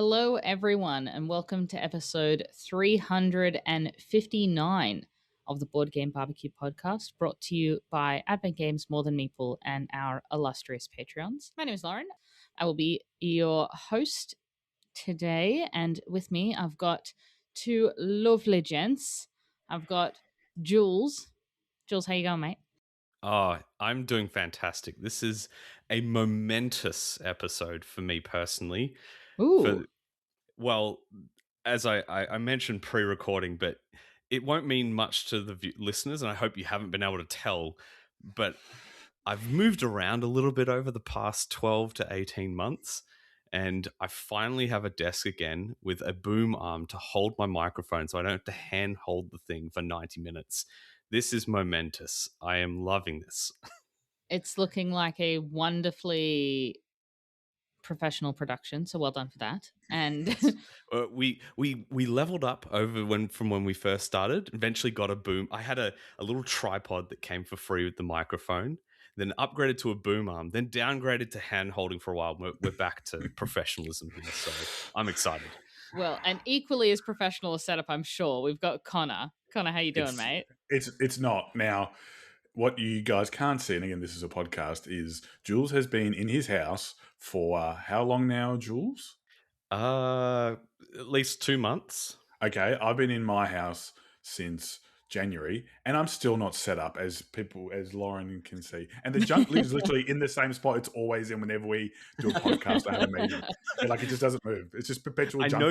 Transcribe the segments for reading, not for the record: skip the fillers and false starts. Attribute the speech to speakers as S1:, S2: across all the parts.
S1: Hello, everyone, and welcome to episode 359 of the Board Game Barbecue podcast, brought to you by Advent Games, More Than Meeple, and our illustrious Patreons. My name is Lauren. I will be your host today, and with me, I've got two lovely gents. I've got Jules. Jules, how you going, mate?
S2: Oh, I'm doing fantastic. This is a momentous episode for me personally.
S1: Ooh.
S2: Well, as I mentioned pre-recording, but it won't mean much to the listeners, and I hope you haven't been able to tell, but I've moved around a little bit over the past 12 to 18 months, and I finally have a desk again with a boom arm to hold my microphone so I don't have to hand hold the thing for 90 minutes. This is momentous. I am loving this.
S1: It's looking like a wonderfully professional production, so well done for that. And
S2: we leveled up over from when we first started. Eventually got a boom. I had a little tripod that came for free with the microphone, then upgraded to a boom arm, then downgraded to hand holding for a while. We're back to professionalism here, so I'm excited.
S1: Well, and equally as professional a setup, I'm sure. We've got Connor. Connor, how you doing, mate?
S3: It's not. Now, what you guys can't see, and again, this is a podcast, is Jules has been in his house for how long now, Jules?
S2: At least 2 months.
S3: Okay, I've been in my house since January, and I'm still not set up, as Lauren can see. And the junk lives literally in the same spot it's always in whenever we do a podcast or have a meeting. And, like, it just doesn't move. It's just perpetual junk pile.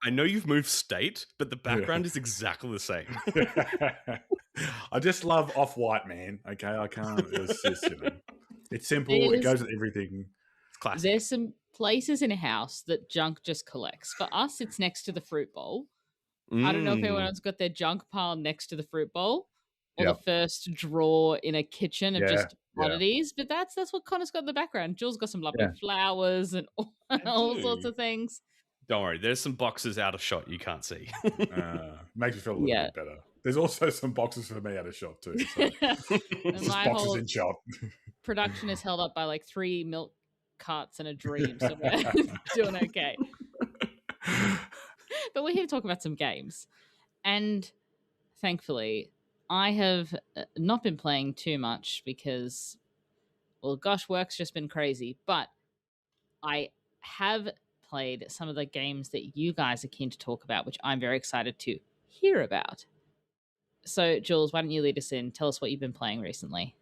S2: I know you've moved state, but the background is exactly the same.
S3: I just love off-white, man. Okay, I can't. It's just, it's simple. It goes with everything.
S2: It's classic.
S1: There's some places in a house that junk just collects. For us, it's next to the fruit bowl. I don't know if anyone else got their junk pile next to the fruit bowl or the first drawer in a kitchen of just oddities, but that's what Connor's got in the background. Jules got some lovely flowers and all sorts of things.
S2: Don't worry, there's some boxes out of shot you can't see.
S3: Makes me feel a little bit better. There's also some boxes for me out of shot too. So. Just boxes in shot.
S1: Production is held up by like 3 milk carts and a dream, so we're doing okay. But we're here to talk about some games. And thankfully, I have not been playing too much because, well, gosh, work's just been crazy. But I have played some of the games that you guys are keen to talk about, which I'm very excited to hear about. So, Jules, why don't you lead us in? Tell us what you've been playing recently.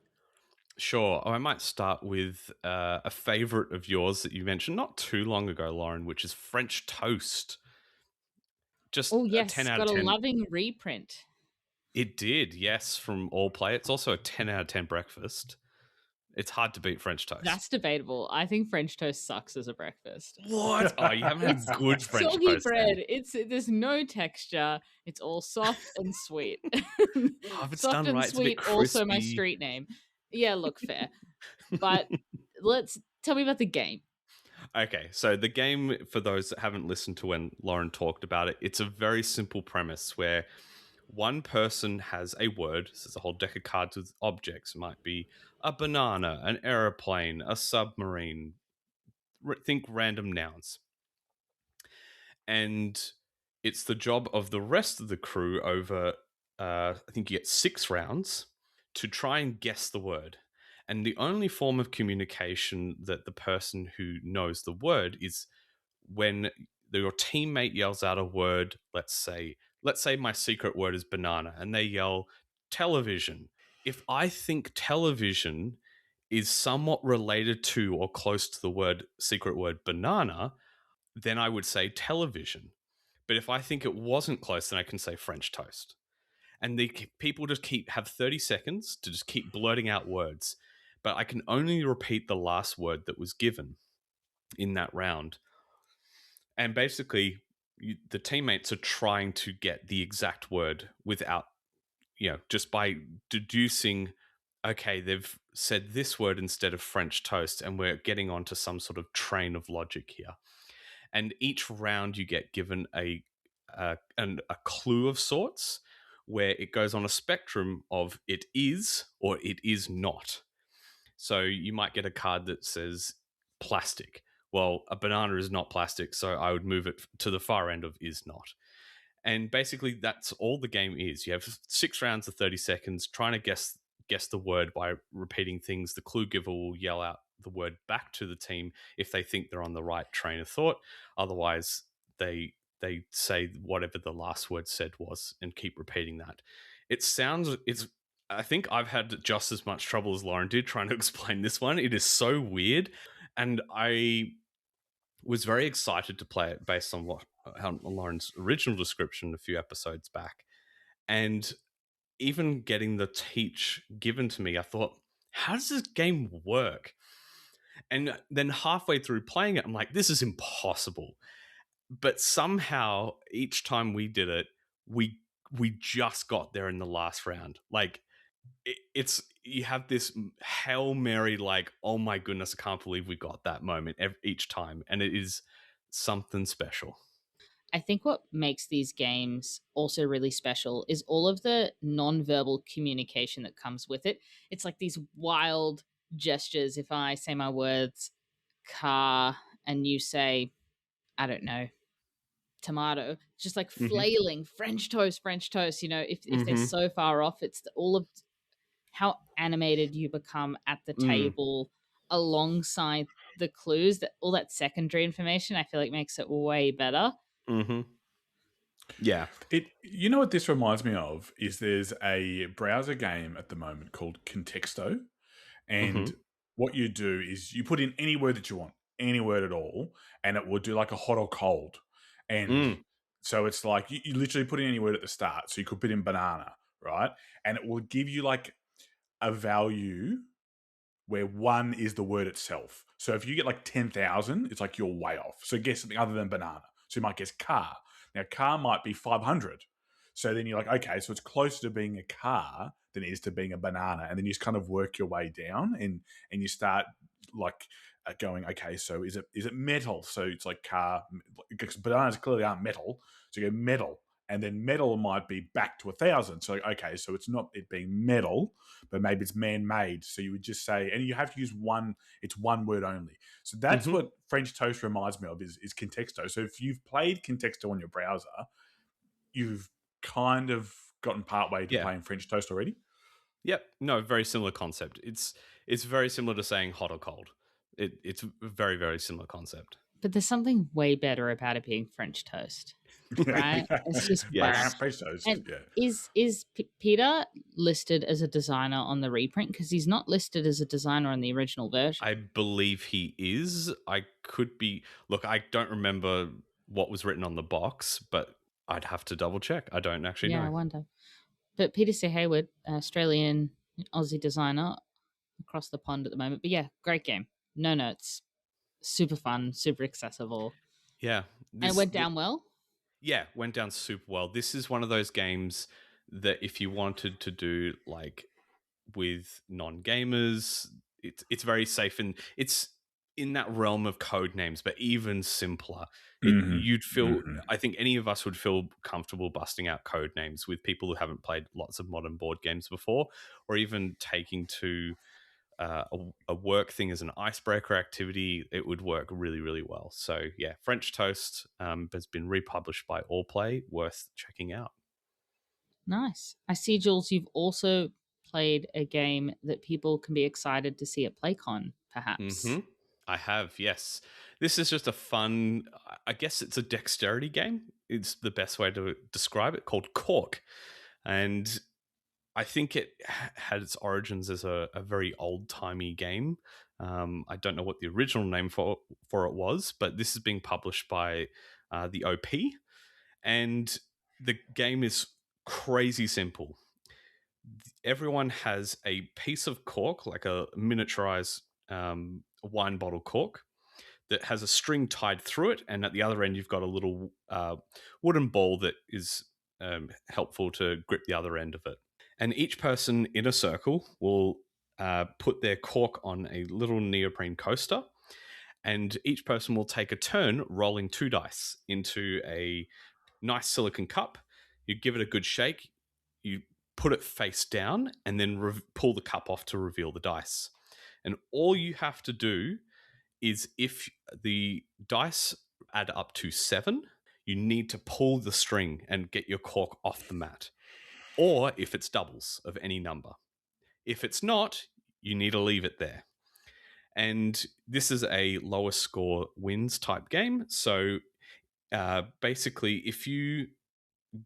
S2: Sure. I might start with a favorite of yours that you mentioned not too long ago, Lauren, which is French Toast. Just
S1: oh, yes,
S2: a 10 out of 10.
S1: Got a loving reprint.
S2: It did, yes, from All Play. It's also a 10 out of 10 breakfast. It's hard to beat French toast.
S1: That's debatable. I think French toast sucks as a breakfast.
S2: What? Oh, you haven't had good French toast.
S1: Soggy bread. There's no texture. It's all soft and sweet.
S2: If it's
S1: soft
S2: done
S1: and
S2: right,
S1: sweet.
S2: it's a bit
S1: Also my street name. Yeah, look, fair. But tell me about the game.
S2: Okay, so the game, for those that haven't listened to when Lauren talked about it, it's a very simple premise where one person has a word. So there's a whole deck of cards with objects. It might be a banana, an aeroplane, a submarine. Think random nouns. And it's the job of the rest of the crew over, I think you get 6 rounds, to try and guess the word. And the only form of communication that the person who knows the word is when your teammate yells out a word. Let's say my secret word is banana, and they yell television. If I think television is somewhat related to or close to the secret word banana, then I would say television. But if I think it wasn't close, then I can say French toast. And the people just have 30 seconds to just keep blurting out words. But I can only repeat the last word that was given in that round. And basically, the teammates are trying to get the exact word without, just by deducing, okay, they've said this word instead of French toast, and we're getting onto some sort of train of logic here. And each round you get given a clue of sorts, where it goes on a spectrum of it is or it is not. So you might get a card that says plastic. well, a banana is not plastic, so I would move it to the far end of is not. And basically, that's all the game is. You have 6 rounds of 30 seconds trying to guess the word by repeating things. The clue giver will yell out the word back to the team if they think they're on the right train of thought. Otherwise, they say whatever the last word said was and keep repeating that. I think I've had just as much trouble as Lauren did trying to explain this one. It is so weird, and I was very excited to play it based on Lauren's original description a few episodes back. And even getting the teach given to me, I thought, how does this game work? And then halfway through playing it, I'm like, this is impossible. But somehow each time we did it, we just got there in the last round. Like, it's you have this Hail Mary, like, oh my goodness, I can't believe we got that moment each time. And it is something special.
S1: I think what makes these games also really special is all of the non-verbal communication that comes with it. It's like these wild gestures. If I say my words car and you say, I don't know, tomato, just like flailing French toast, you know, if they're so far off, it's all of how animated you become at the table alongside the clues, that all that secondary information, I feel like makes it way better.
S2: Yeah.
S3: You know what this reminds me of is there's a browser game at the moment called Contexto, and what you do is you put in any word that you want, any word at all, and it will do like a hot or cold. And so it's like you literally put in any word at the start. So you could put in banana, right? And it will give you like a value where 1 is the word itself. So if you get like 10,000, it's like you're way off. So guess something other than banana. So you might guess car. Now, car might be 500. So then you're like, okay, so it's closer to being a car than it is to being a banana. And then you just kind of work your way down and you start like going, okay, so is it metal? So it's like car, because bananas clearly aren't metal. So you go metal. And then metal might be back to 1,000. So, okay, so it's not it being metal, but maybe it's man-made. So you would just say, and you have to use it's one word only. So that's what French toast reminds me of is Contexto. So if you've played Contexto on your browser, you've kind of gotten partway to playing French toast already.
S2: Yep. No, very similar concept. It's very similar to saying hot or cold. It's a very, very similar concept.
S1: But there's something way better about it being French toast, right? It's just
S3: French toast.
S1: And is Peter listed as a designer on the reprint? Because he's not listed as a designer on the original version.
S2: I believe he is. I could be. Look, I don't remember what was written on the box, but I'd have to double check. I don't actually know.
S1: Yeah, I wonder. But Peter C. Hayward, Australian Aussie designer across the pond at the moment. But yeah, great game. No notes. Super fun, super accessible.
S2: Yeah.
S1: And it went down well?
S2: Yeah, went down super well. This is one of those games that if you wanted to do like with non-gamers, it's very safe, and it's in that realm of code names, but even simpler. You'd feel, I think any of us would feel comfortable busting out code names with people who haven't played lots of modern board games before, or even taking to a work thing as an icebreaker activity. It would work really, really well. So yeah, French Toast has been republished by All Play. Worth checking out.
S1: Nice. I see, Jules, you've also played a game that people can be excited to see at PlayCon, perhaps.
S2: I have, yes. This is just a fun, I guess it's a dexterity game. It's the best way to describe it, called Cork. And I think it had its origins as a very old-timey game. I don't know what the original name for it was, but this is being published by the OP. And the game is crazy simple. Everyone has a piece of cork, like a miniaturized wine bottle cork, that has a string tied through it, and at the other end you've got a little wooden ball that is helpful to grip the other end of it. And each person in a circle will put their cork on a little neoprene coaster, and each person will take a turn rolling 2 dice into a nice silicone cup. You give it a good shake, you put it face down, and then pull the cup off to reveal the dice. And all you have to do is if the dice add up to 7, you need to pull the string and get your cork off the mat. Or if it's doubles of any number. If it's not, you need to leave it there. And this is a lowest score wins type game. So basically, if you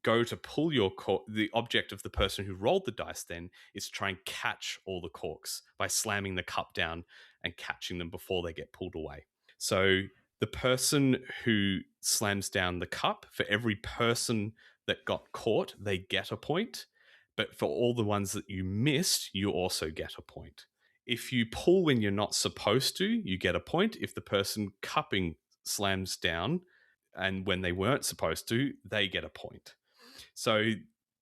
S2: go to pull your cork, the object of the person who rolled the dice then is to try and catch all the corks by slamming the cup down and catching them before they get pulled away. So the person who slams down the cup, for every person that got caught, they get a point. But for all the ones that you missed, you also get a point. If you pull when you're not supposed to, you get a point. If the person cupping slams down and when they weren't supposed to, they get a point. So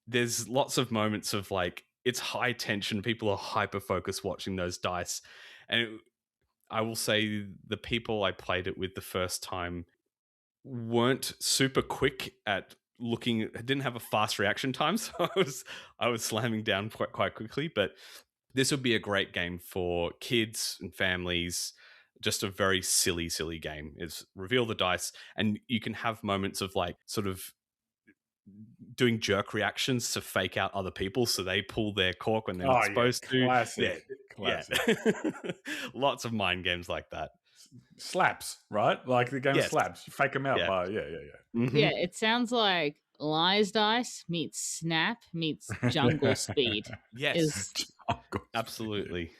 S2: there's lots of moments of like, it's high tension. People are hyper focused watching those dice. And I will say the people I played it with the first time weren't super quick at looking, didn't have a fast reaction time. So I was slamming down quite quickly, but this would be a great game for kids and families. Just a very silly game. Is reveal the dice, and you can have moments of like sort of doing jerk reactions to fake out other people, so they pull their cork when they're not supposed to.
S3: Classic.
S2: Yeah. Lots of mind games like that.
S3: Slaps, right? Like the game Slaps. You fake them out by
S2: Mm-hmm.
S1: Yeah, it sounds like Lies Dice meets Snap meets Jungle Speed.
S2: Yes,
S1: is
S2: absolutely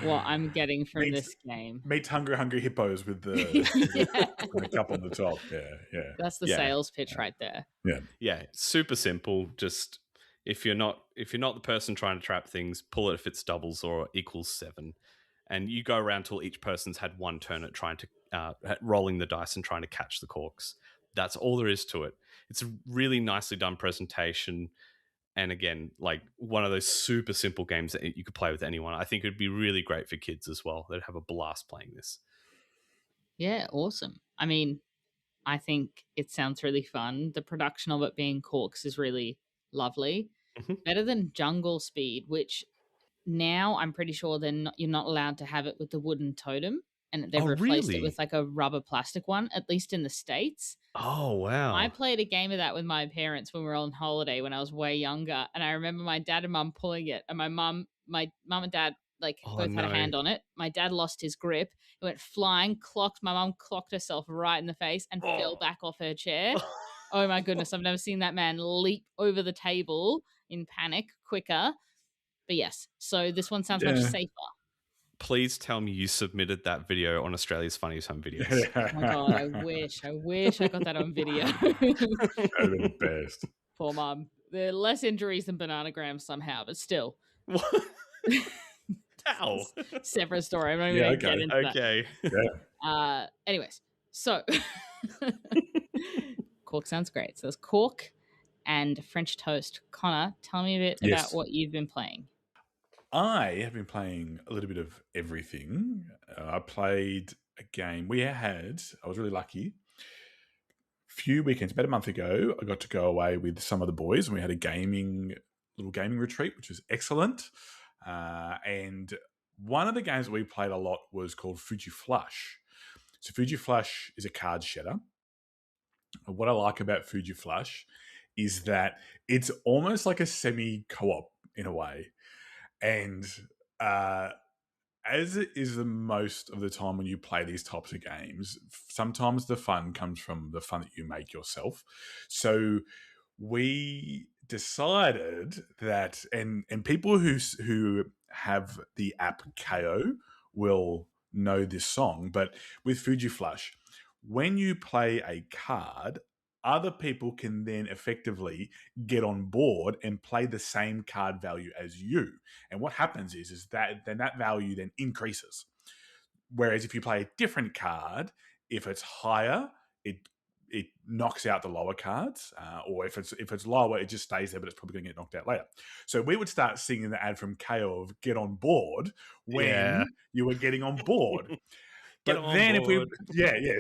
S1: what I'm getting from this game.
S3: Meets Hungry Hippos with the, the cup on the top. Yeah.
S1: That's the sales pitch right there.
S2: Yeah, super simple. Just if you're not the person trying to trap things, pull it if it's doubles or equals 7. And you go around till each person's had one turn at trying to at rolling the dice and trying to catch the corks. That's all there is to it. It's a really nicely done presentation. And again, like one of those super simple games that you could play with anyone. I think it would be really great for kids as well. They'd have a blast playing this.
S1: Yeah, awesome. I mean, I think it sounds really fun. The production of it being corks is really lovely.
S2: Mm-hmm.
S1: Better than Jungle Speed, which now I'm pretty sure you're not allowed to have it with the wooden totem, and they've replaced it with like a rubber plastic one, at least in the States.
S2: Oh, wow.
S1: I played a game of that with my parents when we were on holiday when I was way younger, and I remember my dad and mum pulling it, and my mum and dad both had a hand on it. My dad lost his grip. It went flying, my mum clocked herself right in the face and fell back off her chair. Oh my goodness, I've never seen that man leap over the table in panic quicker. But yes, so this one sounds much safer.
S2: Please tell me you submitted that video on Australia's Funniest Home Videos.
S1: Oh my God, I wish I got that on video.
S3: That would be the best.
S1: Poor mum. There are less injuries than bananagrams somehow, but still.
S2: What? How?
S1: Separate story. I'm not even going to get into that.
S2: Okay.
S3: Yeah.
S1: Anyways, so cork sounds great. So there's cork and French toast. Connor, tell me a bit about what you've been playing.
S3: I have been playing a little bit of everything. I played a game I was really lucky. Few weekends, about a month ago, I got to go away with some of the boys and we had a little gaming retreat, which was excellent. And one of the games that we played a lot was called Fuji Flush. So Fuji Flush is a card shedder. And what I like about Fuji Flush is that it's almost like a semi-co-op in a way. And as it is the most of the time when you play these types of games, sometimes the fun comes from the fun that you make yourself. So we decided that, and people who have the app KO will know this song, but with Fuji Flush, when you play a card, other people can then effectively get on board and play the same card value as you. And what happens is that then that value then increases. Whereas if you play a different card, if it's higher, it knocks out the lower cards, or if it's lower, it just stays there, but it's probably going to get knocked out later. So we would start singing the ad from KO of "Get on board" when you were getting on board. But then board.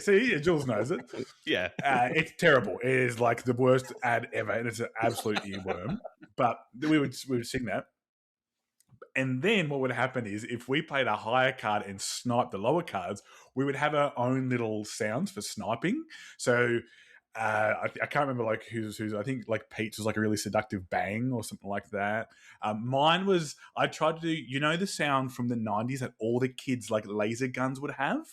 S3: See, Jules knows it.
S2: Yeah.
S3: It's terrible. It is like the worst ad ever, and it's an absolute earworm. But we would sing that. And then what would happen is if we played a higher card and sniped the lower cards, we would have our own little sounds for sniping. So I can't remember like who's. I think like Pete's was like a really seductive bang or something like that. Mine was I tried to do the sound from the 90s that all the kids like laser guns would have.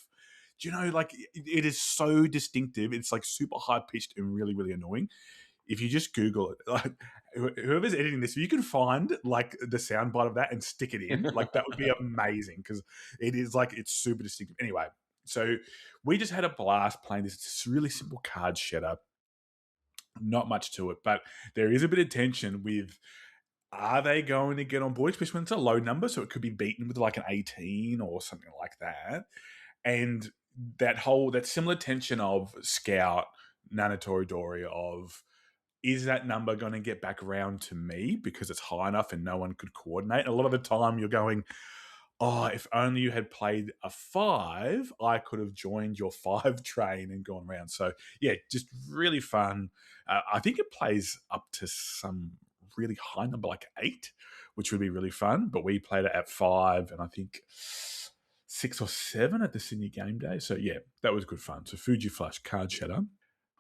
S3: Do you know like it is so distinctive. It's like super high pitched and really really annoying. If you just Google it, like whoever's editing this, if you can find like the soundbite of that and stick it in, like that would be amazing because it is like it's super distinctive. Anyway, so we just had a blast playing this. It's really simple card shedder, not much to it, but there is a bit of tension with. Are they going to get on board, especially when it's a low number? So it could be beaten with like an 18 or something like that. And that similar tension of Scout, Nanatori Dory of is that number going to get back around to me because it's high enough and no one could coordinate? A lot of the time you're going, oh, if only you had played a 5, I could have joined your 5 train and gone around. So, yeah, just really fun. I think it plays up to some really high number, like 8, which would be really fun. But we played it at 5 and I think 6 or 7 at the Sydney Game Day. So, yeah, that was good fun. So, Fuji Flush, Card Shatter.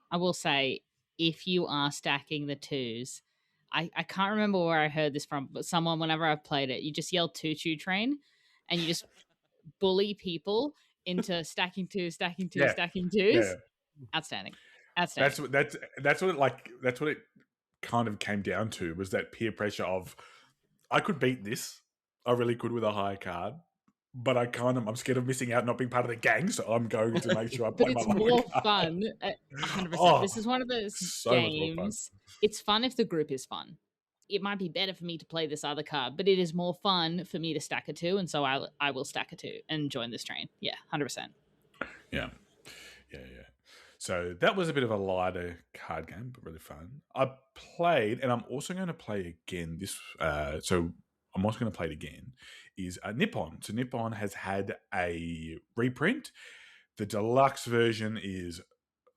S1: I will say, if you are stacking the 2s, I can't remember where I heard this from, but someone, whenever I've played it, you just yell choo-choo train and you just bully people into stacking 2s, stacking 2s,
S3: Yeah.
S1: stacking 2s.
S3: Yeah.
S1: Outstanding.
S3: That's what it kind of came down to, was that peer pressure of I could beat this. I really could with a higher card. But I'm scared of missing out, not being part of the gang, so I'm going to make sure I play
S1: But
S3: my
S1: it's
S3: lower
S1: more
S3: card.
S1: fun. 100%.
S3: Oh,
S1: This is one of those
S3: so much more fun.
S1: games. It's fun if the group is fun. It might be better for me to play this other card, but it is more fun for me to stack a 2, and so I will stack a 2 and join this train. Yeah, 100%.
S3: Yeah. So that was a bit of a lighter card game, but really fun. I played, and I'm also going to play again this. So I'm also going to play it again. Is Nippon. So Nippon has had a reprint. The deluxe version is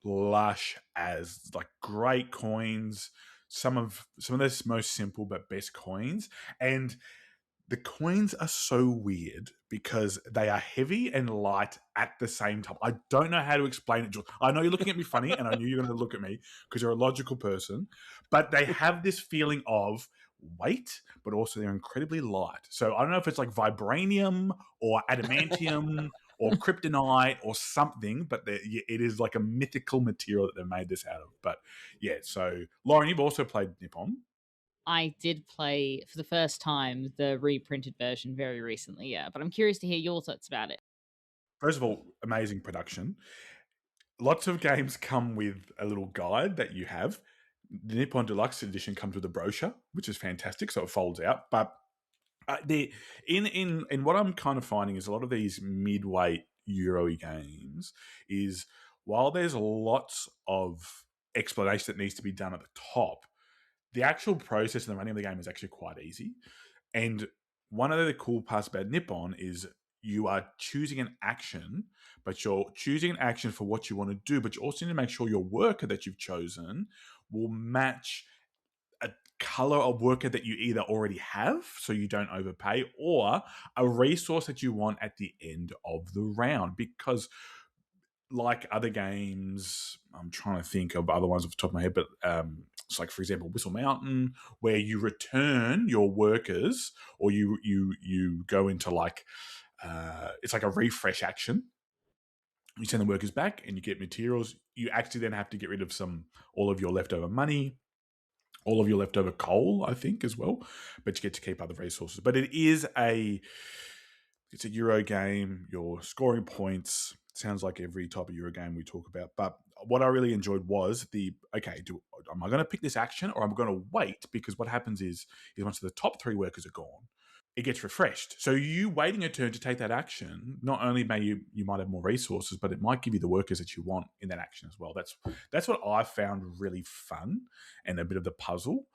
S3: lush as like great coins. Some of the most simple but best coins, and the coins are so weird because they are heavy and light at the same time. I don't know how to explain it, Jules. I know you're looking at me funny, and I knew you were going to look at me because you're a logical person, but they have this feeling of weight, but also they're incredibly light. So I don't know if it's like vibranium or adamantium or kryptonite or something, but it is like a mythical material that they've made this out of. But yeah, so Lauren, you've also played Nippon.
S1: I did play for the first time the reprinted version very recently, yeah. But I'm curious to hear your thoughts about it.
S3: First of all, amazing production. Lots of games come with a little guide that you have. The Nippon Deluxe Edition comes with a brochure, which is fantastic, so it folds out. But in what I'm kind of finding is a lot of these mid-weight Euro games is while there's lots of explanation that needs to be done at the top, the actual process and the running of the game is actually quite easy. And one of the cool parts about Nippon is you are choosing an action, but you're choosing an action for what you want to do, but you also need to make sure your worker that you've chosen will match a color of worker that you either already have so you don't overpay, or a resource that you want at the end of the round. Because like other games, I'm trying to think of other ones off the top of my head, but it's like, for example, Whistle Mountain, where you return your workers, or you go into like it's like a refresh action. You send the workers back and you get materials. You actually then have to get rid of all of your leftover money, all of your leftover coal, I think, as well. But you get to keep other resources. But it's a Euro game. You're scoring points. Sounds like every type of Euro game we talk about. But what I really enjoyed was am I going to pick this action or am I going to wait? Because what happens is once the top 3 workers are gone, it gets refreshed. So you waiting a turn to take that action, not only may you might have more resources, but it might give you the workers that you want in that action as well. That's what I found really fun and a bit of the puzzle.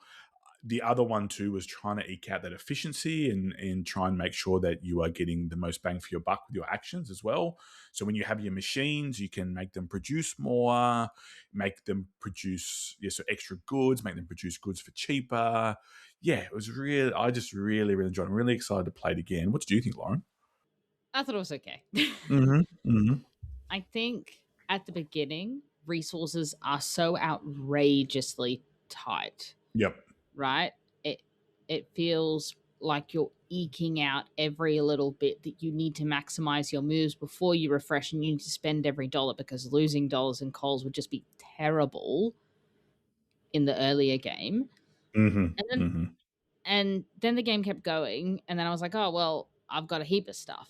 S3: The other one too was trying to eke out that efficiency and try and make sure that you are getting the most bang for your buck with your actions as well. So when you have your machines, you can make them produce more, make them produce extra goods, make them produce goods for cheaper. yeah, it was really. I just really, really enjoyed it. I'm really excited to play it again. What did you think, Lauren?
S1: I thought it was okay.
S3: Mm-hmm. Mm-hmm.
S1: I think at the beginning, resources are so outrageously tight,
S3: Yep.
S1: right? It it feels like you're eking out every little bit that you need to maximize your moves before you refresh, and you need to spend every dollar because losing dollars and coals would just be terrible in the earlier game.
S3: Mm-hmm.
S1: And then
S3: Mm-hmm.
S1: the game kept going, and then I was like, oh well, I've got a heap of stuff.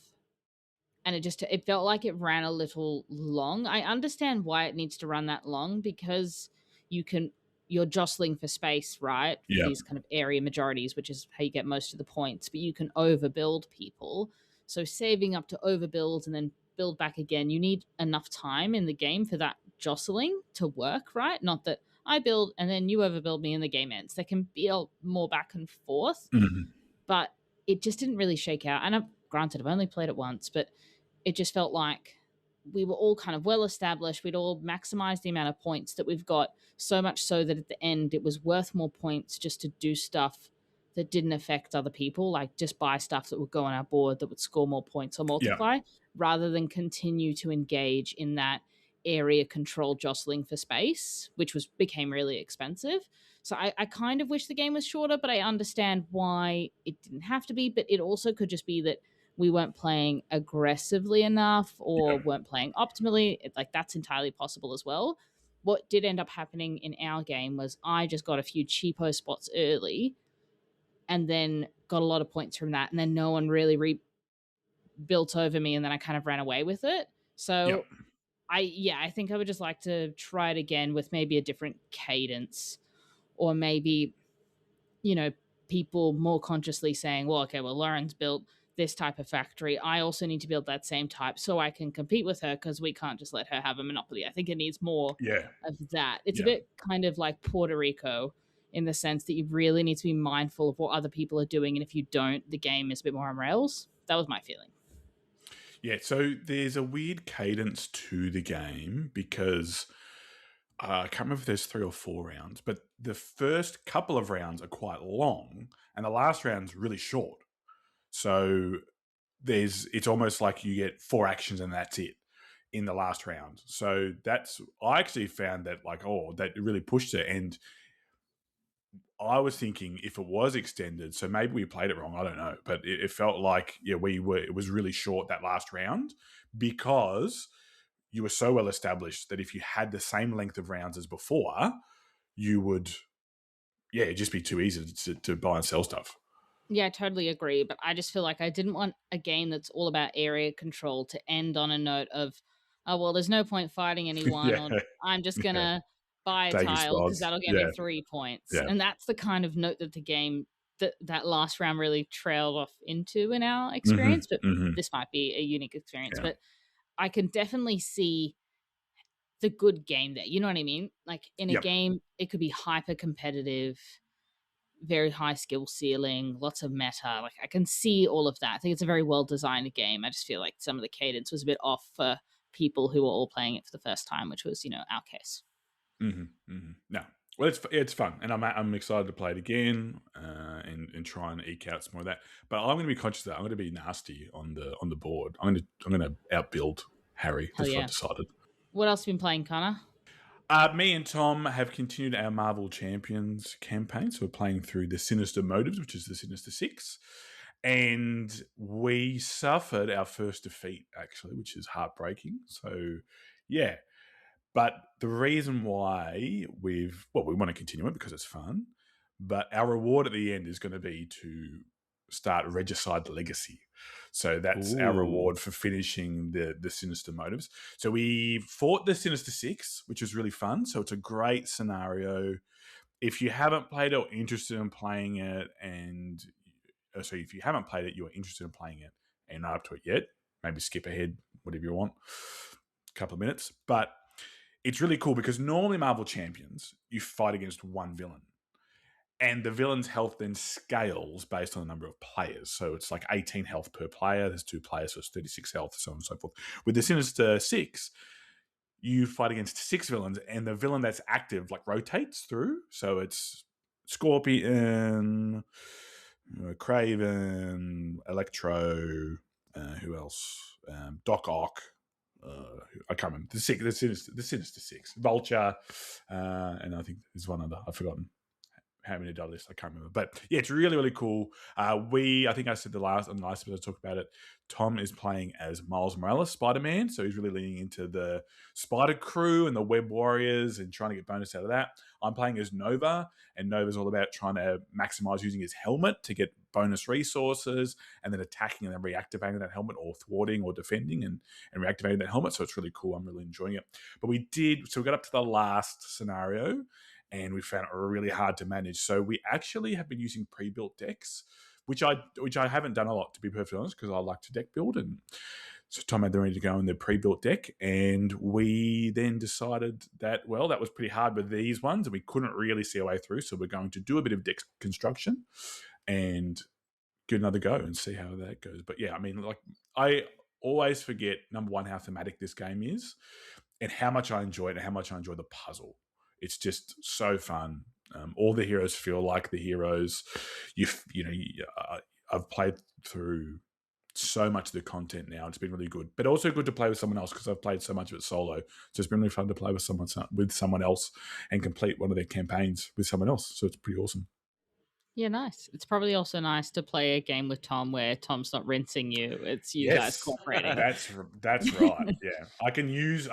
S1: And it felt like it ran a little long. I understand why it needs to run that long, because you can you're jostling for space, right? For
S3: Yep.
S1: these kind of area majorities, which is how you get most of the points, but you can overbuild people. So saving up to overbuild and then build back again, you need enough time in the game for that jostling to work, right? Not that I build and then you overbuild me and the game ends. There can be more back and forth,
S3: Mm-hmm.
S1: but it just didn't really shake out. And granted, I've only played it once, but it just felt like we were all kind of well established. We'd all maximized the amount of points that we've got, so much so that at the end it was worth more points just to do stuff that didn't affect other people, like just buy stuff that would go on our board that would score more points or
S3: Yeah.
S1: multiply, rather than continue to engage in that area control jostling for space, which became really expensive. So I kind of wish the game was shorter, but I understand why it didn't have to be. But it also could just be that we weren't playing aggressively enough or
S3: Yeah.
S1: weren't playing optimally. Like, that's entirely possible as well. What did end up happening in our game was I just got a few cheapo spots early and then got a lot of points from that, and then no one really rebuilt over me, and then I kind of ran away with it.
S3: Yep.
S1: So I think I would just like to try it again with maybe a different cadence, or maybe, you know, people more consciously saying, well, okay, well, Lauren's built this type of factory. I also need to build that same type so I can compete with her, because we can't just let her have a monopoly. I think it needs more
S3: Yeah.
S1: of that. It's a
S3: Yeah.
S1: bit kind of like Puerto Rico, in the sense that you really need to be mindful of what other people are doing. And if you don't, the game is a bit more on rails. That was my feeling.
S3: Yeah. So there's a weird cadence to the game because I can't remember if there's 3 or 4 rounds, but the first couple of rounds are quite long, and the last round's really short. So it's almost like you get 4 actions and that's it in the last round. So I actually found that that really pushed it. And I was thinking if it was extended, so maybe we played it wrong, I don't know, but it felt like it was really short that last round because you were so well established that if you had the same length of rounds as before, you would it'd just be too easy to buy and sell stuff.
S1: Yeah, I totally agree. But I just feel like I didn't want a game that's all about area control to end on a note of, oh, well, there's no point fighting anyone,
S3: Yeah,
S1: or I'm just going
S3: yeah,
S1: to buy a
S3: taking
S1: tile because
S3: spots.
S1: that'll get me
S3: Yeah,
S1: 3 points.
S3: yeah.
S1: And that's the kind of note that the game, that last round really trailed off into in our
S3: Hmm.
S1: experience. But
S3: Hmm.
S1: this might be a unique experience.
S3: Yeah,
S1: But I can definitely see the good game there. You know what I mean? Like, in a
S3: yep.
S1: game, it could be hyper competitive, very high skill ceiling, lots of meta. Like, I can see all of that. I think it's a very well designed game. I just feel like some of the cadence was a bit off for people who were all playing it for the first time, which was, our case.
S3: Hmm. Hmm. No, well, it's fun, and I'm excited to play it again and try and eke out some more of that. But I'm going to be conscious that I'm going to be nasty on the board. I'm going to outbuild Harry.
S1: Hell
S3: That's what
S1: yeah.
S3: I've decided.
S1: What else have you been playing, Connor?
S3: Me and Tom have continued our Marvel Champions campaign. So we're playing through the Sinister Motives, which is the Sinister Six. And we suffered our first defeat, actually, which is heartbreaking. So, yeah. But the reason why we want to continue it because it's fun. But our reward at the end is going to be to start Regicide Legacy. So that's our
S2: Ooh.
S3: reward for finishing the Sinister Motives. So we fought the Sinister Six, which was really fun. So it's a great scenario. If you haven't played it or interested in playing it, if you haven't played it, you're interested in playing it and not up to it yet, maybe skip ahead, whatever you want, a couple of minutes. But it's really cool because normally Marvel Champions, you fight against one villain. And the villain's health then scales based on the number of players. So it's like 18 health per player. There's 2 players, so it's 36 health, so on and so forth. With the Sinister Six, you fight against 6 villains, and the villain that's active rotates through. So it's Scorpion, Craven, Electro, who else? Doc Ock. I can't remember. The Sinister Six. Vulture, and I think there's one other. I've forgotten how many did I list? I can't remember. But yeah, it's really, really cool. I think I said on the last episode I talked about it, Tom is playing as Miles Morales, Spider-Man. So he's really leaning into the Spider Crew and the Web Warriors and trying to get bonus out of that. I'm playing as Nova, and Nova's all about trying to maximize using his helmet to get bonus resources and then attacking and then reactivating that helmet, or thwarting or defending and reactivating that helmet. So it's really cool. I'm really enjoying it. But we got up to the last scenario, and we found it really hard to manage. So we actually have been using pre-built decks, which I haven't done a lot, to be perfectly honest, because I like to deck build. And so Tom had the ready to go in the pre-built deck, and we then decided that, well, that was pretty hard with these ones, and we couldn't really see our way through. So we're going to do a bit of deck construction and give another go and see how that goes. But yeah, I mean, like, I always forget, number one, how thematic this game is, and how much I enjoy it, and how much I enjoy the puzzle. It's just so fun. All the heroes feel like the heroes. I've played through so much of the content now. It's been really good, but also good to play with someone else, because I've played so much of it solo. So it's been really fun to play with someone else and complete one of their campaigns with someone else. So it's pretty awesome.
S1: Yeah, nice. It's probably also nice to play a game with Tom where Tom's not rinsing you. It's you guys cooperating.
S3: That's right. Yeah, I can use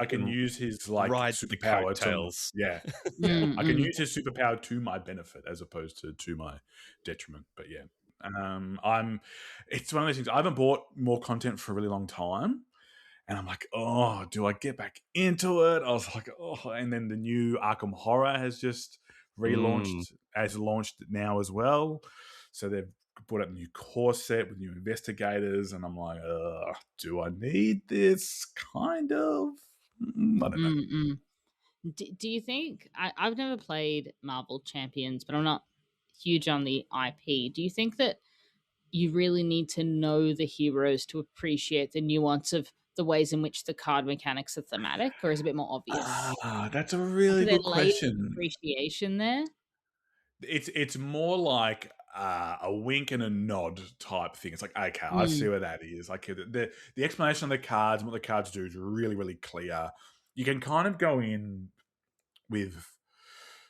S3: his like
S2: ride
S3: superpower
S2: the coattails.
S3: I can use his superpower to my benefit as opposed to my detriment. But yeah, it's one of those things. I haven't bought more content for a really long time, and I'm like, oh, do I get back into it? I was like, oh, and then the new Arkham Horror has just relaunched, launched now as well. So they've brought out a new core set with new investigators, and I'm like, do I need this? Kind of. I don't know.
S1: Do you think I've never played Marvel Champions, but I'm not huge on the IP. Do you think that you really need to know the heroes to appreciate the nuance of the ways in which the card mechanics are thematic, or is it a bit more obvious?
S3: That's a really good question.
S1: Appreciation there.
S3: It's more like a wink and a nod type thing. It's like, okay, I see what that is. Like the explanation of the cards and what the cards do is really, really clear. You can kind of go in with,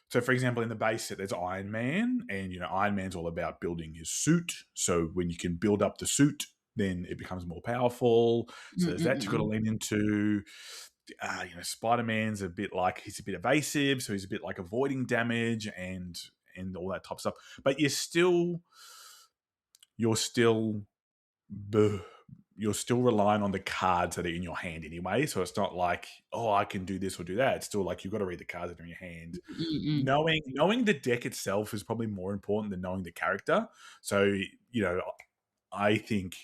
S3: so for example, in the base set, there's Iron Man, and Iron Man's all about building his suit. So when you can build up the suit, then it becomes more powerful. So there's that you've got to lean into. Spider-Man's a bit evasive, so he's a bit like avoiding damage and all that type of stuff. But you're still relying on the cards that are in your hand anyway. So it's not like, oh, I can do this or do that. It's still like you've got to read the cards that are in your hand. Knowing the deck itself is probably more important than knowing the character. So, I think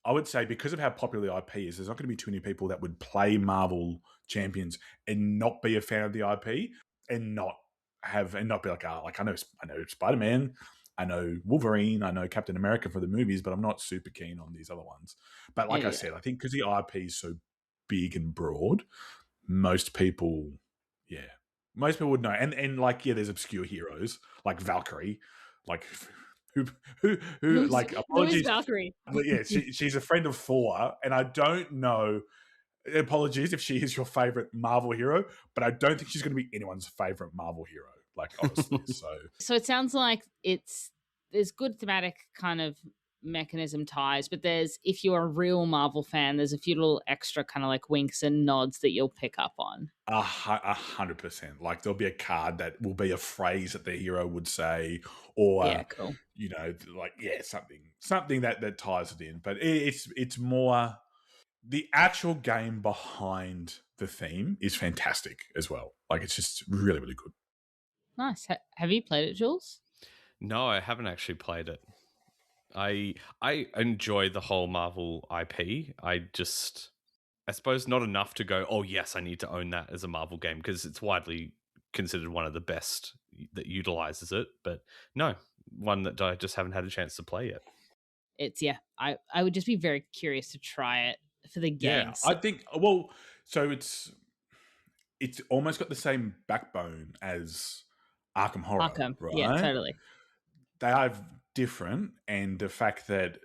S3: I would say, because of how popular the IP is, there's not going to be too many people that would play Marvel Champions and not be a fan of the IP and not be like, I know Spider-Man, I know Wolverine, I know Captain America for the movies, but I'm not super keen on these other ones. But like I said, I think because the IP is so big and broad, most people would know. And like, there's obscure heroes like Valkyrie, like who like, apologies,
S1: Valkyrie?
S3: Yeah, she's a friend of Thor, and I don't know. Apologies if she is your favorite Marvel hero, but I don't think she's going to be anyone's favorite Marvel hero. Like, honestly,
S1: so it sounds like there's good thematic kind of mechanism ties, but if you're a real Marvel fan, there's a few little extra kind of like winks and nods that you'll pick up on.
S3: 100%. Like, there'll be a card that will be a phrase that the hero would say, or
S1: cool.
S3: Something that ties it in. But it's more, the actual game behind the theme is fantastic as well. Like, it's just really, really good.
S1: Nice. Have you played it, Jules?
S2: No, I haven't actually played it. I enjoy the whole Marvel IP. I suppose not enough to go, oh yes, I need to own that as a Marvel game, because it's widely considered one of the best that utilizes it. But no, one that I just haven't had a chance to play yet.
S1: I would just be very curious to try it for the game.
S3: Yeah, I think, so it's almost got the same backbone as Arkham Horror, right?
S1: Yeah, totally.
S3: they are different, and the fact that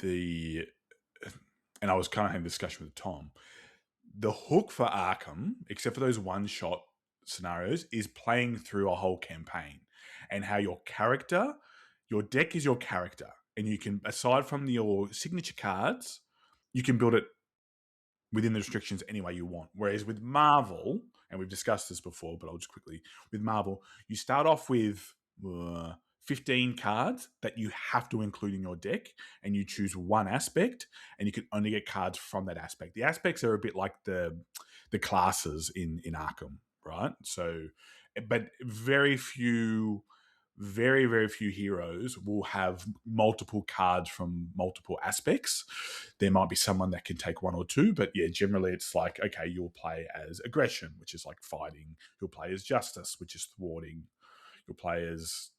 S3: and I was kind of having a discussion with Tom, the hook for Arkham, except for those one-shot scenarios, is playing through a whole campaign and how your deck is your character, and you can, aside from your signature cards, you can build it within the restrictions any way you want. Whereas with Marvel, and we've discussed this before, but I'll just quickly, with Marvel, you start off with 15 cards that you have to include in your deck, and you choose one aspect, and you can only get cards from that aspect. The aspects are a bit like the classes in Arkham, right? So, but very very few heroes will have multiple cards from multiple aspects. There might be someone that can take one or two, but yeah, generally it's like, okay, you'll play as aggression, which is like fighting. You'll play as justice, which is thwarting. You'll play as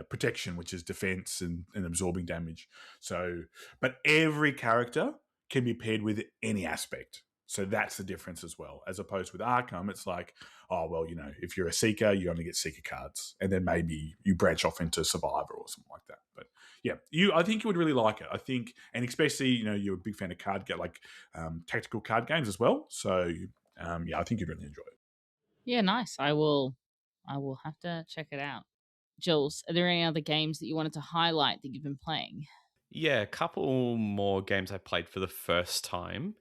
S3: protection, which is defense and absorbing damage. So, but every character can be paired with any aspect. So that's the difference as well. As opposed with Arkham, it's like, oh, well, if you're a Seeker, you only get Seeker cards. And then maybe you branch off into Survivor or something like that. But yeah, I think you would really like it. I think, and especially, you're a big fan of tactical card games as well. So yeah, I think you'd really enjoy it.
S1: Yeah, nice. I will have to check it out. Jules, are there any other games that you wanted to highlight that you've been playing?
S2: Yeah, a couple more games I played for the first time.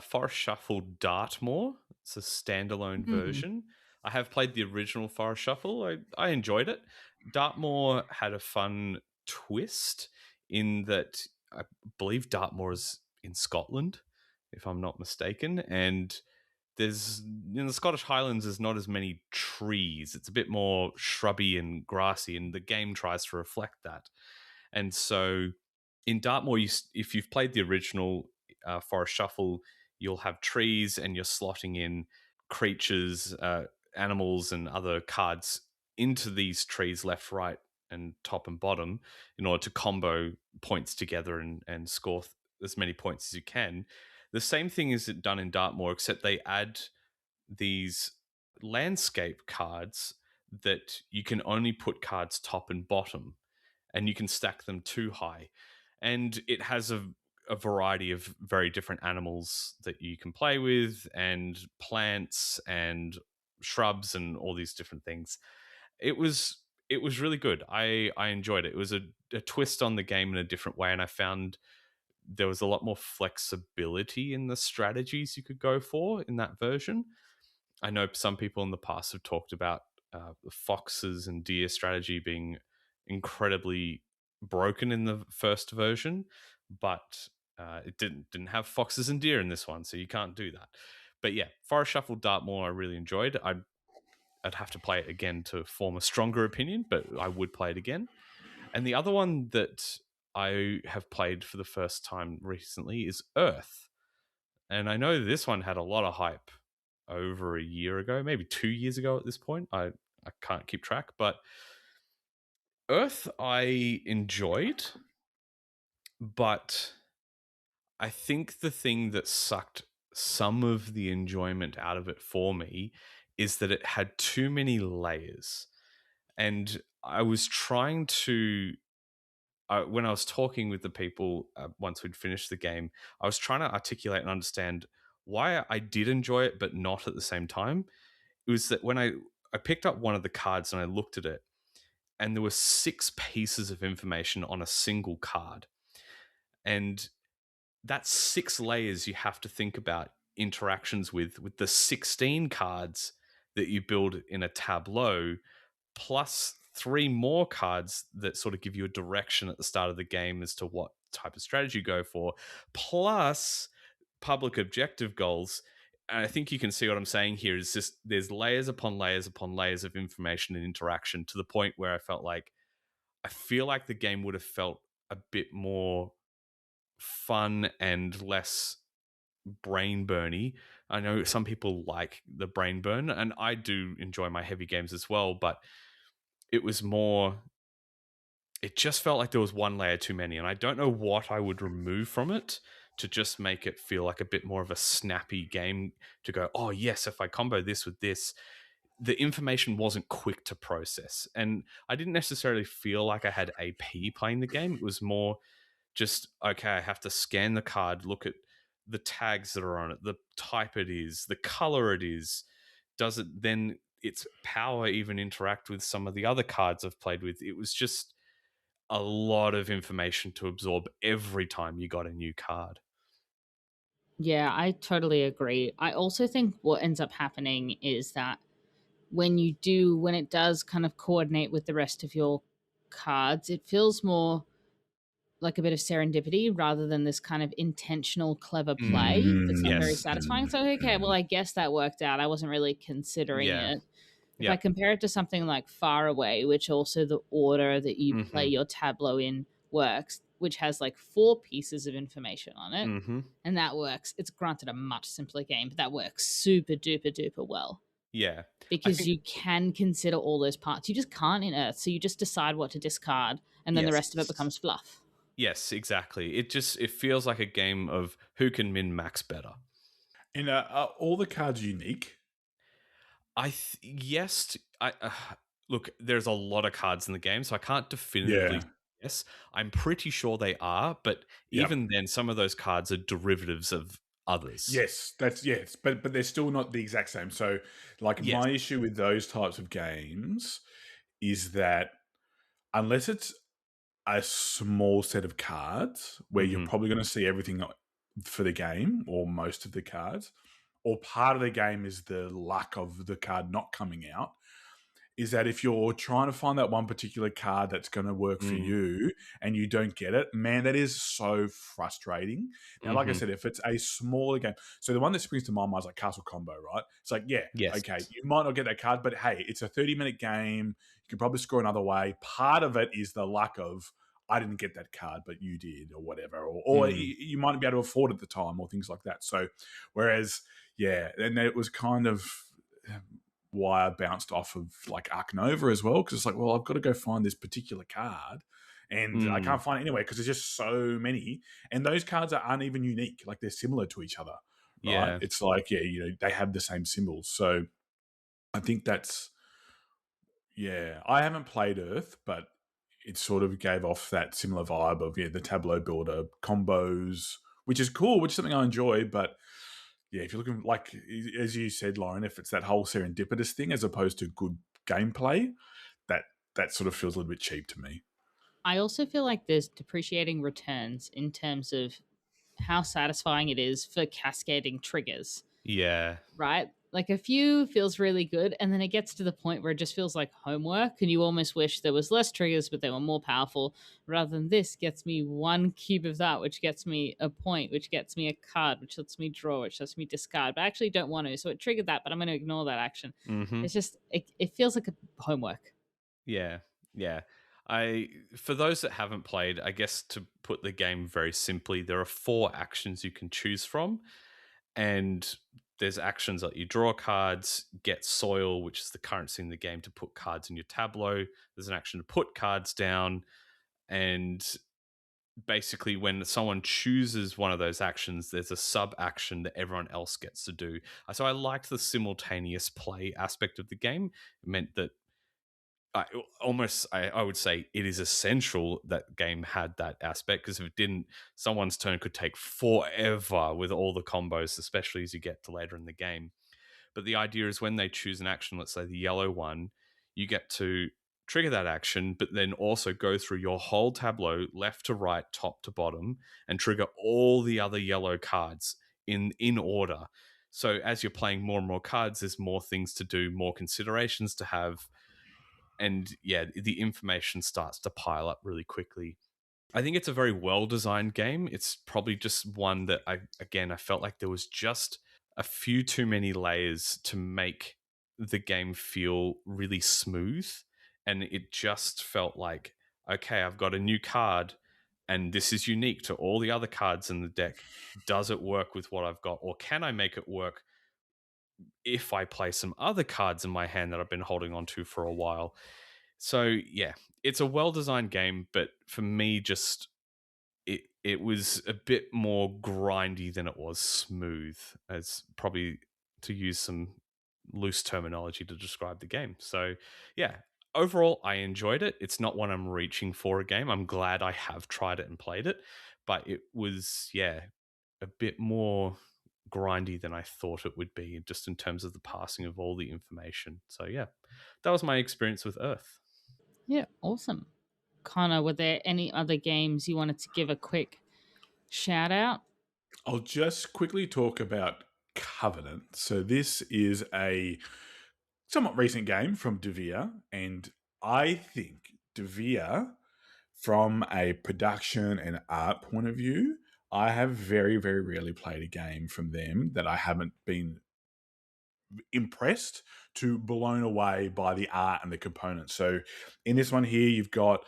S2: Forest Shuffle Dartmoor. It's a standalone version. I have played the original Forest Shuffle. I enjoyed it. Dartmoor had a fun twist in that I believe Dartmoor is in Scotland, if I'm not mistaken. And there's in the Scottish Highlands, there's not as many trees. It's a bit more shrubby and grassy, and the game tries to reflect that. And so in Dartmoor, if you've played the original Forest Shuffle, you'll have trees and you're slotting in creatures, animals, and other cards into these trees, left, right, and top and bottom, in order to combo points together and score as many points as you can. The same thing is done in Dartmoor, except they add these landscape cards that you can only put cards top and bottom, and you can stack them too high. And it has a variety of very different animals that you can play with, and plants and shrubs and all these different things. It was really good. I enjoyed it. It was a twist on the game in a different way, and I found there was a lot more flexibility in the strategies you could go for in that version. I know some people in the past have talked about the foxes and deer strategy being incredibly broken in the first version, but it didn't have foxes and deer in this one, so you can't do that. But yeah, Forest Shuffle Dartmoor I really enjoyed. I'd have to play it again to form a stronger opinion, but I would play it again. And the other one that I have played for the first time recently is Earth. And I know this one had a lot of hype over a year ago, maybe 2 years ago at this point. I can't keep track, but Earth I enjoyed, but I think the thing that sucked some of the enjoyment out of it for me is that it had too many layers. And I was trying to, when I was talking with the people once we'd finished the game, I was trying to articulate and understand why I did enjoy it, but not at the same time. It was that when I picked up one of the cards and I looked at it, and there were 6 pieces of information on a single card. And that's 6 layers you have to think about interactions with the 16 cards that you build in a tableau, plus 3 more cards that sort of give you a direction at the start of the game as to what type of strategy you go for, plus public objective goals. And I think you can see what I'm saying here is just there's layers upon layers upon layers of information and interaction, to the point where I feel like the game would have felt a bit more fun and less brain burny. I know some people like the brain burn, and I do enjoy my heavy games as well, but it just felt like there was one layer too many, and I don't know what I would remove from it to just make it feel like a bit more of a snappy game to go, oh yes, if I combo this with this, the information wasn't quick to process. And I didn't necessarily feel like I had AP playing the game. It was more just, okay, I have to scan the card, look at the tags that are on it, the type it is, the color it is. Does it then its power even interact with some of the other cards I've played with? It was just a lot of information to absorb every time you got a new card.
S1: Yeah, I totally agree. I also think what ends up happening is that when it does kind of coordinate with the rest of your cards, it feels more like a bit of serendipity rather than this kind of intentional, clever play that's not very
S2: Yes.
S1: satisfying. So, okay, well, I guess that worked out. I wasn't really considering
S2: Yeah.
S1: it. If I
S2: Yeah.
S1: compare it to something like Far Away, which also the order that you play
S2: Mhm.
S1: your tableau in works, which has like 4 pieces of information on it,
S2: Mhm.
S1: and that works. It's granted a much simpler game, but that works super duper duper well
S2: Yeah. I
S1: because
S2: think
S1: you can consider all those parts. You just can't in Earth, so you just decide what to discard, and then the rest of it
S2: yes.
S1: becomes fluff.
S2: Yes, exactly. It feels like a game of who can min max better.
S3: And are all the cards unique?
S2: Yes. I look. There's a lot of cards in the game, so I can't definitively.
S3: Yeah.
S2: Yes, I'm pretty sure they are, but
S3: Yep.
S2: even then, some of those cards are derivatives of others.
S3: Yes, that's yes, but they're still not the exact same. So, like
S2: Yes.
S3: my issue with those types of games is that unless it's a small set of cards where you're
S2: Mhm.
S3: probably going to see everything for the game or most of the cards, or part of the game is the luck of the card not coming out, is that if you're trying to find that one particular card that's going to work for
S2: Mm.
S3: you and you don't get it, man, that is so frustrating. Now, like I
S2: Mhm.
S3: said, if it's a smaller game, so the one that springs to my mind is like Castle Combo, right? It's like, yeah,
S2: Yes.
S3: okay, you might not get that card, but hey, it's a 30-minute game. You could probably score another way. Part of it is the luck of, I didn't get that card, but you did, or whatever, or
S2: Mm.
S3: you might not be able to afford it at the time, or things like that. So, whereas, yeah, and it was kind of why I bounced off of like Arc Nova as well, because it's like, well, I've got to go find this particular card, and I
S2: Mm.
S3: can't find it anywhere because there's just so many, and those cards aren't even unique; like they're similar to each other, right?
S2: Yeah.
S3: It's like, yeah, they have the same symbols, so I think that's yeah. I haven't played Earth, but it sort of gave off that similar vibe of the tableau builder combos, which is cool, which is something I enjoy, but yeah, if you're looking like as you said, Lauren, if it's that whole serendipitous thing as opposed to good gameplay, that that sort of feels a little bit cheap to me.
S1: I also feel like there's depreciating returns in terms of how satisfying it is for cascading triggers,
S2: Yeah.
S1: right? Like a few feels really good, and then it gets to the point where it just feels like homework, and you almost wish there was less triggers, but they were more powerful. Rather than this gets me 1 cube of that, which gets me a point, which gets me a card, which lets me draw, which lets me discard. But I actually don't want to, so it triggered that, but I'm going to ignore that action.
S2: Mhm.
S1: It's just it feels like a homework.
S2: Yeah, yeah. For those that haven't played, I guess to put the game very simply, there are 4 actions you can choose from, and there's actions like you draw cards, get soil, which is the currency in the game to put cards in your tableau. There's an action to put cards down, and basically when someone chooses one of those actions, there's a sub action that everyone else gets to do. So I liked the simultaneous play aspect of the game. It meant that I would say it is essential that game had that aspect, because if it didn't, someone's turn could take forever with all the combos, especially as you get to later in the game. But the idea is when they choose an action, let's say the yellow one, you get to trigger that action, but then also go through your whole tableau, left to right, top to bottom, and trigger all the other yellow cards in order. So as you're playing more and more cards, there's more things to do, more considerations to have, and yeah, the information starts to pile up really quickly. I think it's a very well designed game. It's probably just one that I felt like there was just a few too many layers to make the game feel really smooth, and it just felt like, okay, I've got a new card and this is unique to all the other cards in the deck. Does it work with what I've got, or can I make it work if I play some other cards in my hand that I've been holding on to for a while? So yeah, it's a well-designed game, but for me, just it was a bit more grindy than it was smooth, as probably to use some loose terminology to describe the game. So, yeah, overall, I enjoyed it. It's not one I'm reaching for a game. I'm glad I have tried it and played it, but it was, yeah, a bit more grindy than I thought it would be, just in terms of the passing of all the information. So, yeah, that was my experience with Earth.
S1: Yeah, awesome. Connor, were there any other games you wanted to give a quick shout out?
S3: I'll just quickly talk about Covenant. So this is a somewhat recent game from Devere, and I think Devere, from a production and art point of view, I have very, very rarely played a game from them that I haven't been impressed to blown away by the art and the components. So in this one here, you've got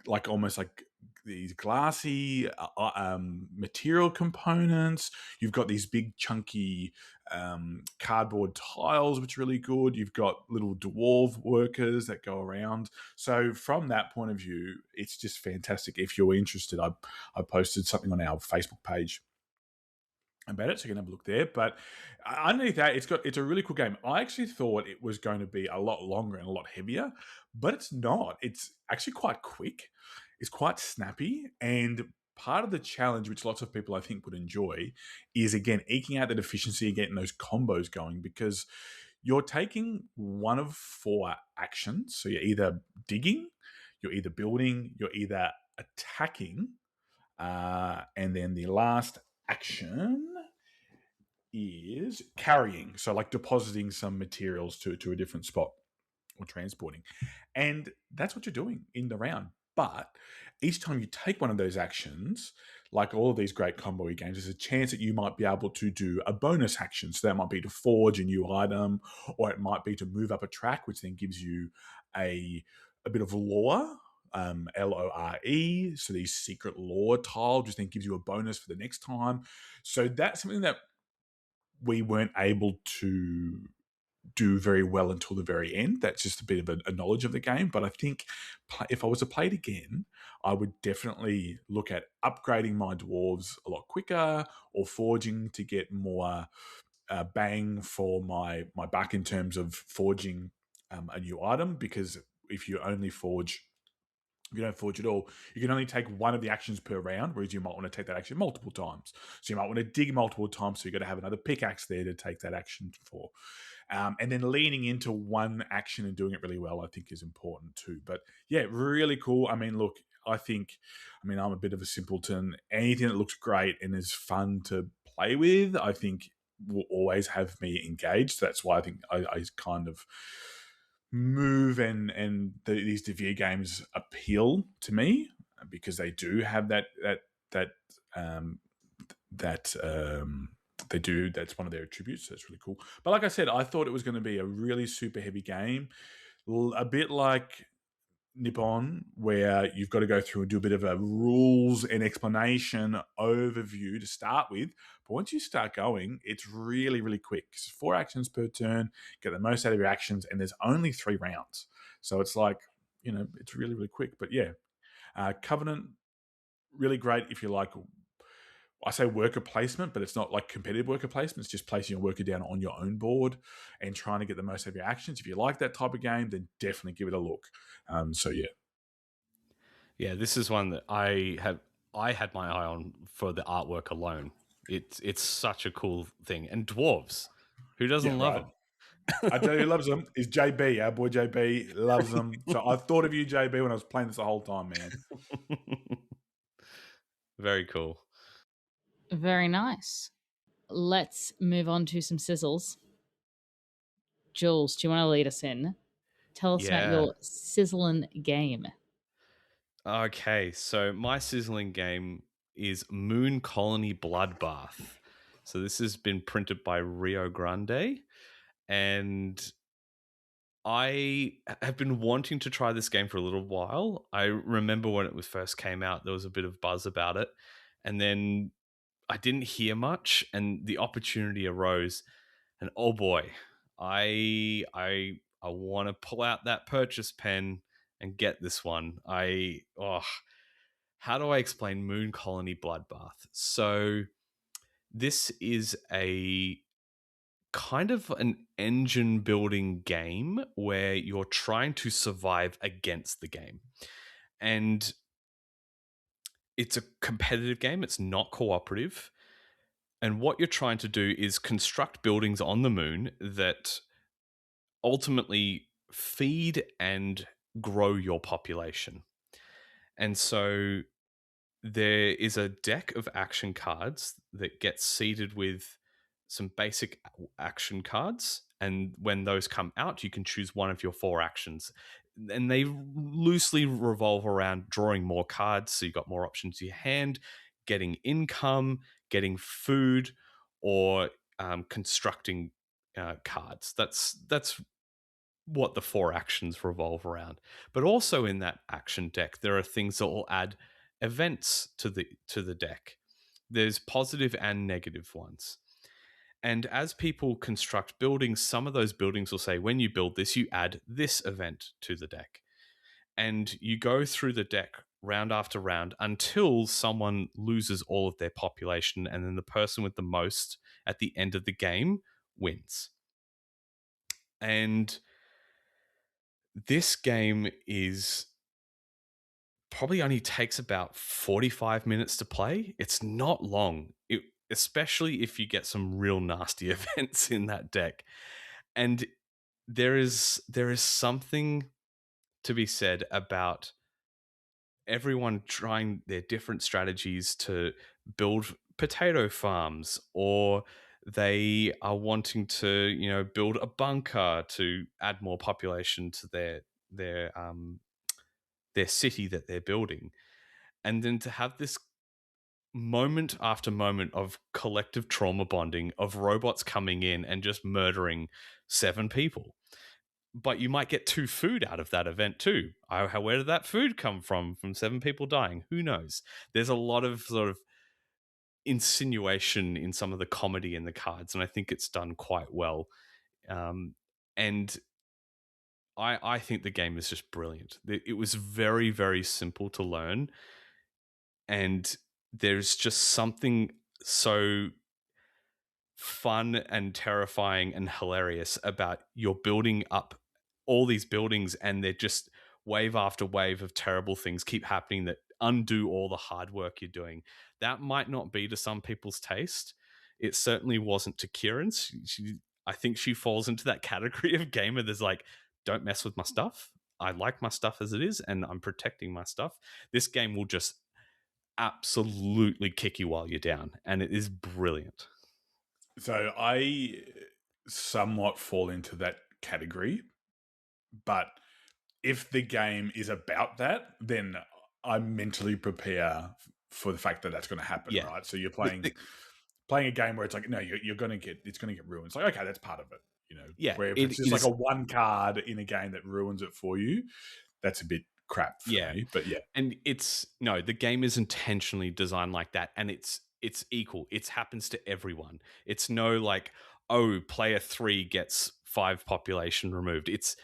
S3: like almost like these glassy material components. You've got these big chunky cardboard tiles, which are really good. You've got little dwarf workers that go around. So from that point of view, it's just fantastic. If you're interested, I posted something on our Facebook page about it, so you can have a look there. But underneath that, it's a really cool game. I actually thought it was going to be a lot longer and a lot heavier, but it's not. It's actually quite quick. It's quite snappy, and part of the challenge, which lots of people I think would enjoy, is again eking out that efficiency and getting those combos going, because you're taking one of four actions. So you're either digging, you're either building, you're either attacking, and then the last action is carrying. So like depositing some materials to a different spot or transporting. And that's what you're doing in the round. But each time you take one of those actions, like all of these great combo games, there's a chance that you might be able to do a bonus action. So that might be to forge a new item, or it might be to move up a track, which then gives you a bit of lore, LORE. So these secret lore tiles, which then gives you a bonus for the next time. So that's something that we weren't able to do very well until the very end. That's just a bit of a knowledge of the game. But I think if I was to play it again, I would definitely look at upgrading my dwarves a lot quicker, or forging to get more bang for my buck in terms of forging a new item. Because if you don't forge at all, you can only take one of the actions per round, whereas you might want to take that action multiple times. So you might want to dig multiple times, so you've got to have another pickaxe there to take that action for. And then leaning into one action and doing it really well, I think, is important too. But yeah, really cool. I mean, look, I'm a bit of a simpleton. Anything that looks great and is fun to play with, I think will always have me engaged. So that's why I think I kind of move these Devere games appeal to me, because they do have that they do. That's one of their attributes. So that's really cool. But like I said, I thought it was going to be a really super heavy game, a bit like Nippon, where you've got to go through and do a bit of a rules and explanation overview to start with. But once you start going, it's really, really quick. It's 4 actions per turn, get the most out of your actions, and there's only 3 rounds. So it's like, it's really, really quick. But yeah, Covenant, really great if you like, I say worker placement, but it's not like competitive worker placement. It's just placing your worker down on your own board and trying to get the most out of your actions. If you like that type of game, then definitely give it a look. So yeah.
S2: Yeah, this is one that I had my eye on for the artwork alone. It's such a cool thing. And dwarves. Who doesn't love them?
S3: I tell you who loves them is JB. Our boy JB loves them. So I thought of you, JB, when I was playing this the whole time, man.
S2: Very cool.
S1: Very nice. Let's move on to some sizzles. Jules, do you want to lead us in? Tell us about your sizzling game.
S2: Okay, so my sizzling game is Moon Colony Bloodbath. So this has been printed by Rio Grande, and I have been wanting to try this game for a little while. I remember when it was first came out, there was a bit of buzz about it, and then I didn't hear much, and the opportunity arose, and oh boy, I want to pull out that purchase pen and get this one. How do I explain Moon Colony Bloodbath? So this is a kind of an engine building game where you're trying to survive against the game. And it's a competitive game. It's not cooperative. And what you're trying to do is construct buildings on the moon that ultimately feed and grow your population. And so there is a deck of action cards that gets seeded with some basic action cards. And when those come out, you can choose one of your 4 actions. And they loosely revolve around drawing more cards. So you've got more options to your hand, getting income, getting food, or constructing cards. That's what the 4 actions revolve around. But also in that action deck, there are things that will add events to the deck. There's positive and negative ones. And as people construct buildings, some of those buildings will say, when you build this, you add this event to the deck. And you go through the deck round after round until someone loses all of their population, and then the person with the most at the end of the game wins. And this game is probably only takes about 45 minutes to play. It's not long, especially if you get some real nasty events in that deck. And there is something to be said about everyone trying their different strategies to build potato farms, or they are wanting to, build a bunker to add more population to their city that they're building. And then to have this moment after moment of collective trauma bonding of robots coming in and just murdering 7 people. But you might get 2 food out of that event too. Where did that food come from 7 people dying? Who knows? There's a lot of sort of insinuation in some of the comedy in the cards, and I think it's done quite well. And I think the game is just brilliant. It was very, very simple to learn, and there's just something so fun and terrifying and hilarious about you're building up all these buildings, and they're just wave after wave of terrible things keep happening that undo all the hard work you're doing. That might not be to some people's taste. It certainly wasn't to Kieran's. I think she falls into that category of gamer that's like, don't mess with my stuff. I like my stuff as it is, and I'm protecting my stuff. This game will just absolutely kick you while you're down, and it is brilliant.
S3: So I somewhat fall into that category, but if the game is about that, then I mentally prepare for the fact that that's going to happen,
S2: Yeah.
S3: right? So you're playing a game where it's like, no, it's going to get ruined. It's like, okay, that's part of it,
S2: Yeah,
S3: Where if it's just like a 1 card in a game that ruins it for you, that's a bit crap for me. But yeah,
S2: and the game is intentionally designed like that, and it's equal. It happens to everyone. It's no like, oh, player 3 gets 5 population removed. It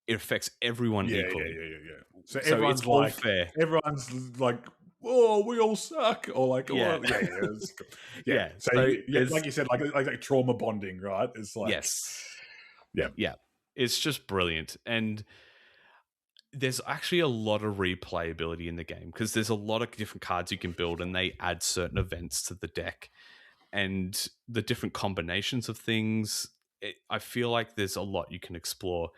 S2: affects everyone equally.
S3: Yeah. So
S2: it's all fair.
S3: Everyone's like, oh, we all suck, or like,
S2: Yeah.
S3: yeah. So like you said, like trauma bonding, right? It's like,
S2: yes,
S3: yeah.
S2: It's just brilliant, and there's actually a lot of replayability in the game because there's a lot of different cards you can build, and they add certain events to the deck, and the different combinations of things. I feel like there's a lot you can explore,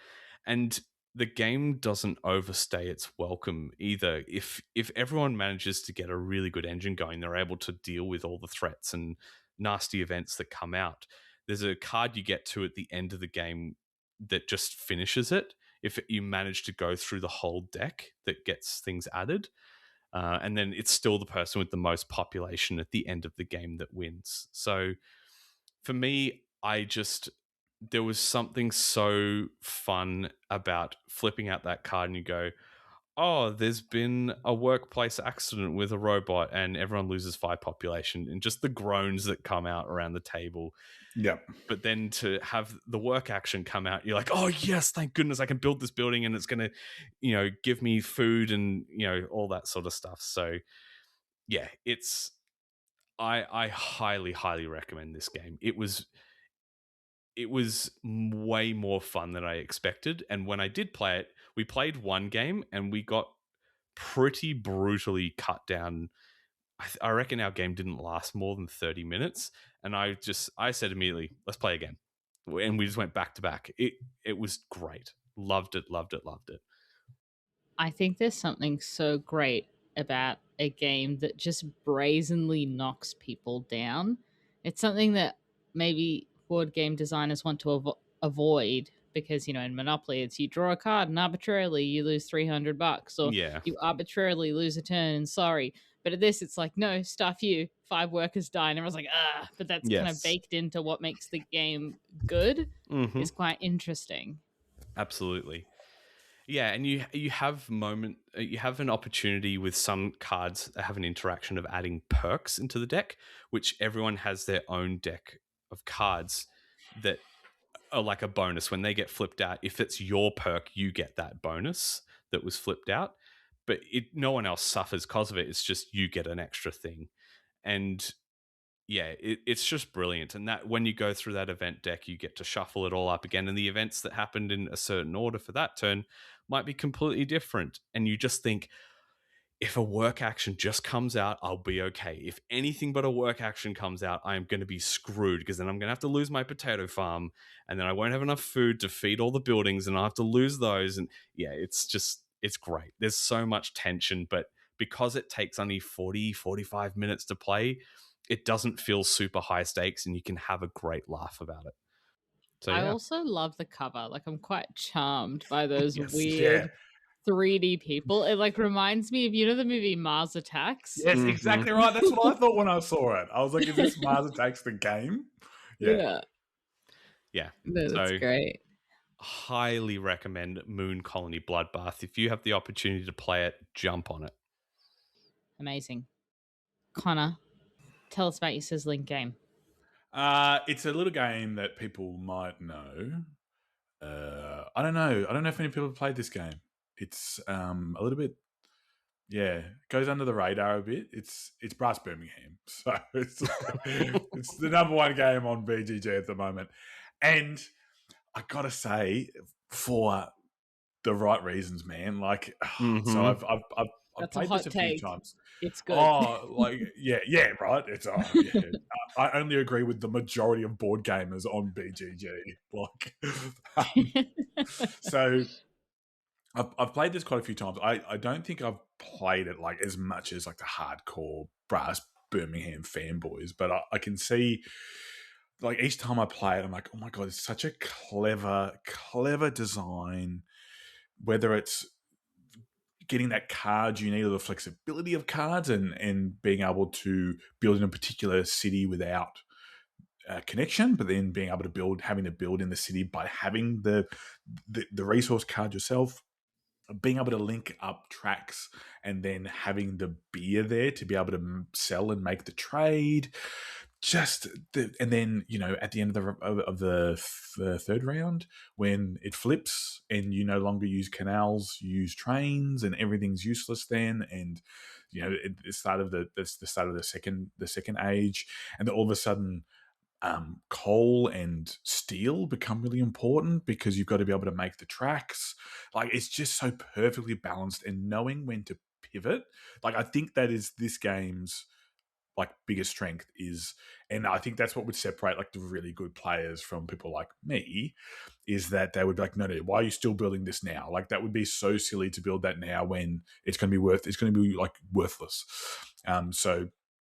S2: and the game doesn't overstay its welcome either. If everyone manages to get a really good engine going, they're able to deal with all the threats and nasty events that come out. There's a card you get to at the end of the game that just finishes it if you manage to go through the whole deck that gets things added. And then it's still the person with the most population at the end of the game that wins. So for me, there was something so fun about flipping out that card and you go, oh, there's been a workplace accident with a robot and everyone loses 5 population, and just the groans that come out around the table.
S3: Yeah.
S2: But then to have the work action come out, you're like, oh yes, thank goodness I can build this building and it's going to, give me food and, all that sort of stuff. So yeah, I highly, highly recommend this game. it was way more fun than I expected. And when I did play it, we played one game and we got pretty brutally cut down. I reckon our game didn't last more than 30 minutes. And I said immediately, let's play again. And we just went back to back. It was great. Loved it, loved it, loved it.
S1: I think there's something so great about a game that just brazenly knocks people down. It's something that maybe board game designers want to avoid because, you know, in Monopoly, it's you draw a card and arbitrarily you lose $300 or
S2: Yeah.
S1: you arbitrarily lose a turn and sorry. But at this, it's like, no, stuff you. 5 workers die. And everyone's like, but that's kind of
S2: Yes.
S1: baked into what makes the game good.
S2: Mhm.
S1: Is quite interesting.
S2: Absolutely. Yeah, and you have you have an opportunity with some cards that have an interaction of adding perks into the deck, which everyone has their own deck of cards that are like a bonus when they get flipped out. If it's your perk, you get that bonus that was flipped out, but no one else suffers because of it. It's just you get an extra thing, and yeah, it's just brilliant. And that when you go through that event deck, you get to shuffle it all up again. And the events that happened in a certain order for that turn might be completely different. And you just think, if a work action just comes out, I'll be okay. If anything but a work action comes out, I'm going to be screwed because then I'm going to have to lose my potato farm. And then I won't have enough food to feed all the buildings and I'll have to lose those. And yeah, it's great. There's so much tension, but because it takes only 45 minutes to play, it doesn't feel super high stakes and you can have a great laugh about it. So
S1: I
S2: yeah.
S1: also love the cover. Like, I'm quite charmed by those
S3: Yes,
S1: weird
S3: yeah.
S1: 3D people. It like reminds me of, you know, the movie Mars Attacks.
S3: Yes, exactly right. That's what I thought when I saw it. I was like, is this Mars Attacks the game?
S1: Yeah. No, that's
S2: So
S1: great.
S2: highly recommend Moon Colony Bloodbath. If you have the opportunity to play it, jump on it.
S1: Amazing. Connor, tell us about your sizzling game.
S3: It's a little game that people might know. I don't know. I don't know if any people have played this game. It's a little bit, it goes under the radar a bit. It's Brass Birmingham, so it's the number one game on BGG at the moment, and I gotta say, for the right reasons, man. Like, so I've
S1: That's a
S3: played
S1: hot
S3: this a few
S1: take.
S3: times.
S1: It's good.
S3: Oh, like right. It's I only agree with the majority of board gamers on BGG. Like, so I've played this quite a few times. I don't think I've played it like as much as like the hardcore Brass Birmingham fanboys, but I can see like each time I play it, I'm like, oh my god, it's such a clever design. Whether it's getting that card you need, or the flexibility of cards, and being able to build in a particular city without connection, but then being able to having to build in the city by having the resource card yourself, being able to link up tracks and then having the beer there to be able to sell and make the trade. And then, you know, at the end of the third round, when it flips and you no longer use canals, you use trains, and everything's useless then. And you know, it's the start of the second age, and then all of a sudden, coal and steel become really important because you've got to be able to make the tracks. Like, it's just so perfectly balanced, and knowing when to pivot. Like, I think that is this game's like biggest strength is, and I think that's what would separate like the really good players from people like me, is that they would be like, no, why are you still building this now? Like, that would be so silly to build that now when it's going to be like worthless. So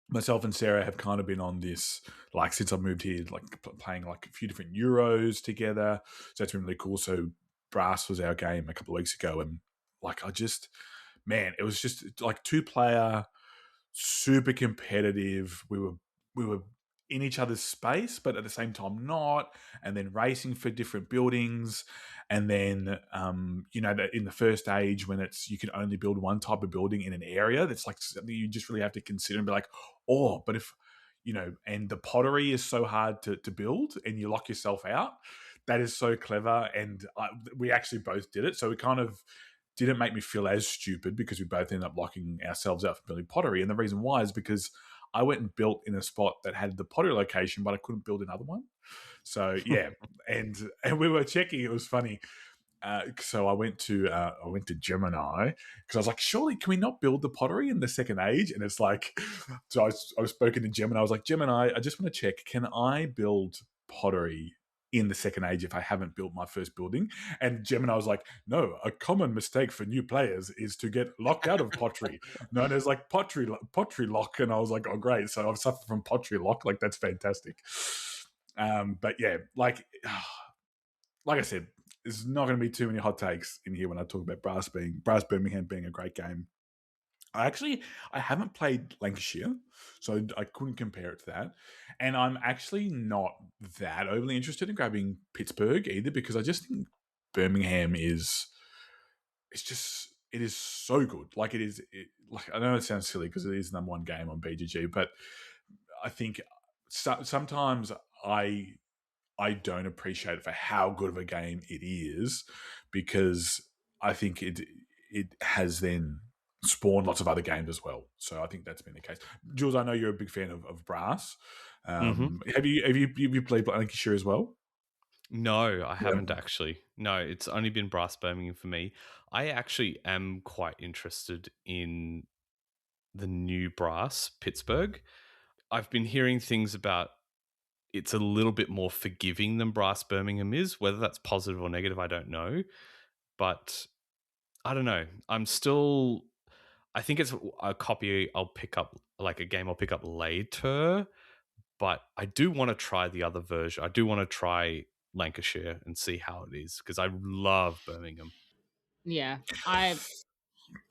S3: myself and Sarah have kind of been on this, like, since I moved here, like playing like a few different Euros together. So that's been really cool. So Brass was our game a couple of weeks ago, and like, it was just like 2-player, super competitive. We were in each other's space, but at the same time not, and then racing for different buildings. And then, you know, that in the first age, when you can only build one type of building in an area, that's like something you just really have to consider and be like, oh, but if, you know, and the pottery is so hard to build and you lock yourself out. That is so clever. And we actually both did it. So it kind of didn't make me feel as stupid because we both ended up locking ourselves out for building pottery. And the reason why is because I went and built in a spot that had the pottery location, but I couldn't build another one. So yeah, and we were checking. It was funny. So I went to Gemini because I was like, surely can we not build the pottery in the second age? And it's like, so I was spoken to Gemini. I was like, Gemini, I just want to check, can I build pottery in the second age if I haven't built my first building? And Gemini was like, no, a common mistake for new players is to get locked out of pottery, known as like pottery lock. And I was like, oh great, so I've suffered from pottery lock. Like that's fantastic. But yeah, like I said, there's not going to be too many hot takes in here when I talk about Brass Birmingham being a great game. I haven't played Lancashire, so I couldn't compare it to that. And I'm actually not that overly interested in grabbing Pittsburgh either, because I just think Birmingham is so good. Like like I know it sounds silly because it is the number one game on BGG, but I think sometimes I don't appreciate it for how good of a game it is, because I think it has then spawned lots of other games as well. So I think that's been the case. Jules, I know you're a big fan of Brass. Have you played Lancashire as well?
S2: No, I haven't actually. No, it's only been Brass Birmingham for me. I actually am quite interested in the new Brass Pittsburgh. I've been hearing things about it's a little bit more forgiving than Brass Birmingham is. Whether that's positive or negative, I don't know. But I don't know. I think it's a copy I'll pick up, like a game I'll pick up later. But I do want to try the other version. I do want to try Lancashire and see how it is, because I love Birmingham.
S1: Yeah, I'm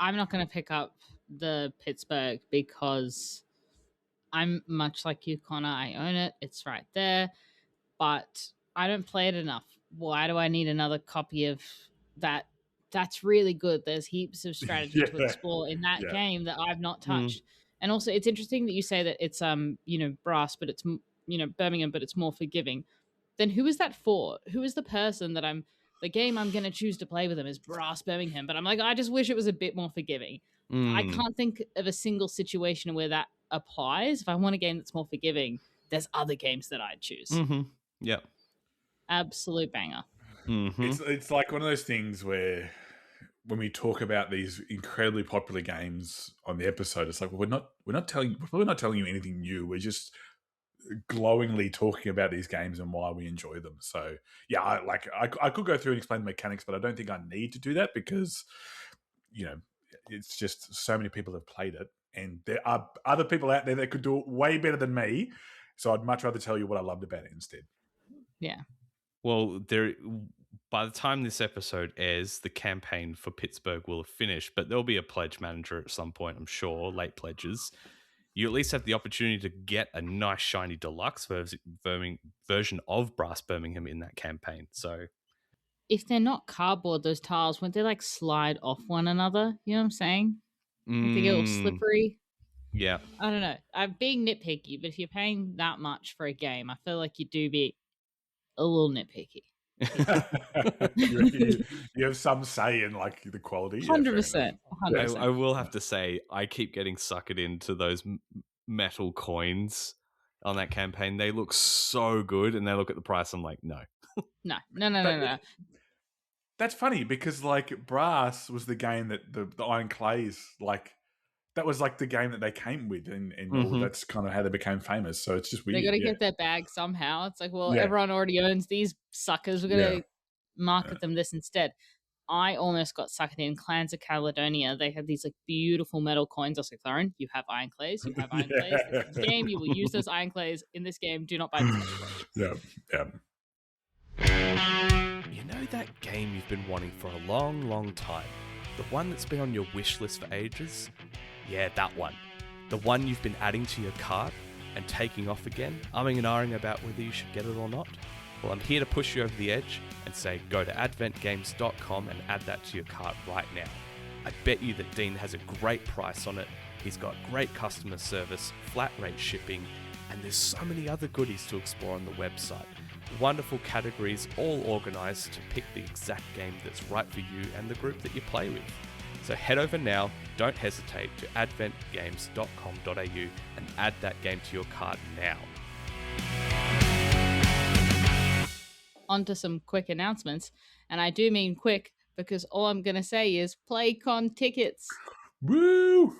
S1: not going to pick up the Pittsburgh because I'm much like you, Connor. I own it. It's right there. But I don't play it enough. Why do I need another copy of that? That's really good. There's heaps of strategy to explore in that game that I've not touched. And also, it's interesting that you say that it's Brass, but it's Birmingham, but it's more forgiving. Then who is that for? Who is the person that the game I'm going to choose to play with them is Brass Birmingham, but I'm like, I just wish it was a bit more forgiving. I can't think of a single situation where that applies. If I want a game that's more forgiving, there's other games that I'd choose.
S2: Yeah.
S1: Absolute banger.
S3: It's like one of those things where when we talk about these incredibly popular games on the episode, it's like, well, we're probably not telling you anything new. We're just glowingly talking about these games and why we enjoy them. So yeah, I could go through and explain the mechanics, but I don't think I need to do that, because it's just so many people have played it, and there are other people out there that could do it way better than me. So I'd much rather tell you what I loved about it instead.
S1: Yeah.
S2: Well, by the time this episode airs, the campaign for Pittsburgh will have finished, but there'll be a pledge manager at some point, I'm sure, late pledges. You at least have the opportunity to get a nice, shiny deluxe version of Brass Birmingham in that campaign. So,
S1: if they're not cardboard, those tiles, won't they like slide off one another? You know what I'm saying? Like they get all slippery.
S2: Yeah.
S1: I don't know. I'm being nitpicky, but if you're paying that much for a game, I feel like you do be a little nitpicky.
S3: you have some say in like the quality.
S1: 100%.
S2: I will have to say, I keep getting suckered into those metal coins on that campaign. They look so good, and they look at the price. I'm like, no.
S1: No.
S3: That's funny, because like Brass was the game that the Iron Clays, like that was like the game that they came with, and that's kind of how they became famous. So it's just weird.
S1: They got to get their bag somehow. It's like, well, everyone already owns these suckers. We're going to market them this instead. I almost got sucked in Clans of Caledonia. They had these like beautiful metal coins. I was like, Lauren, you have Iron Clays. You have Iron Clays. This game, you will use those Iron Clays in this game. Do not buy this.
S3: Yeah.
S2: You know that game you've been wanting for a long, long time? The one that's been on your wish list for ages? Yeah, that one. The one you've been adding to your cart and taking off again, umming and ahhing about whether you should get it or not? Well, I'm here to push you over the edge and say go to adventgames.com and add that to your cart right now. I bet you that Dean has a great price on it. He's got great customer service, flat rate shipping, and there's so many other goodies to explore on the website. Wonderful categories, all organised to pick the exact game that's right for you and the group that you play with. So head over now, don't hesitate, to adventgames.com.au and add that game to your cart now.
S1: On to some quick announcements, and I do mean quick because all I'm going to say is PlayCon tickets.
S3: Woo!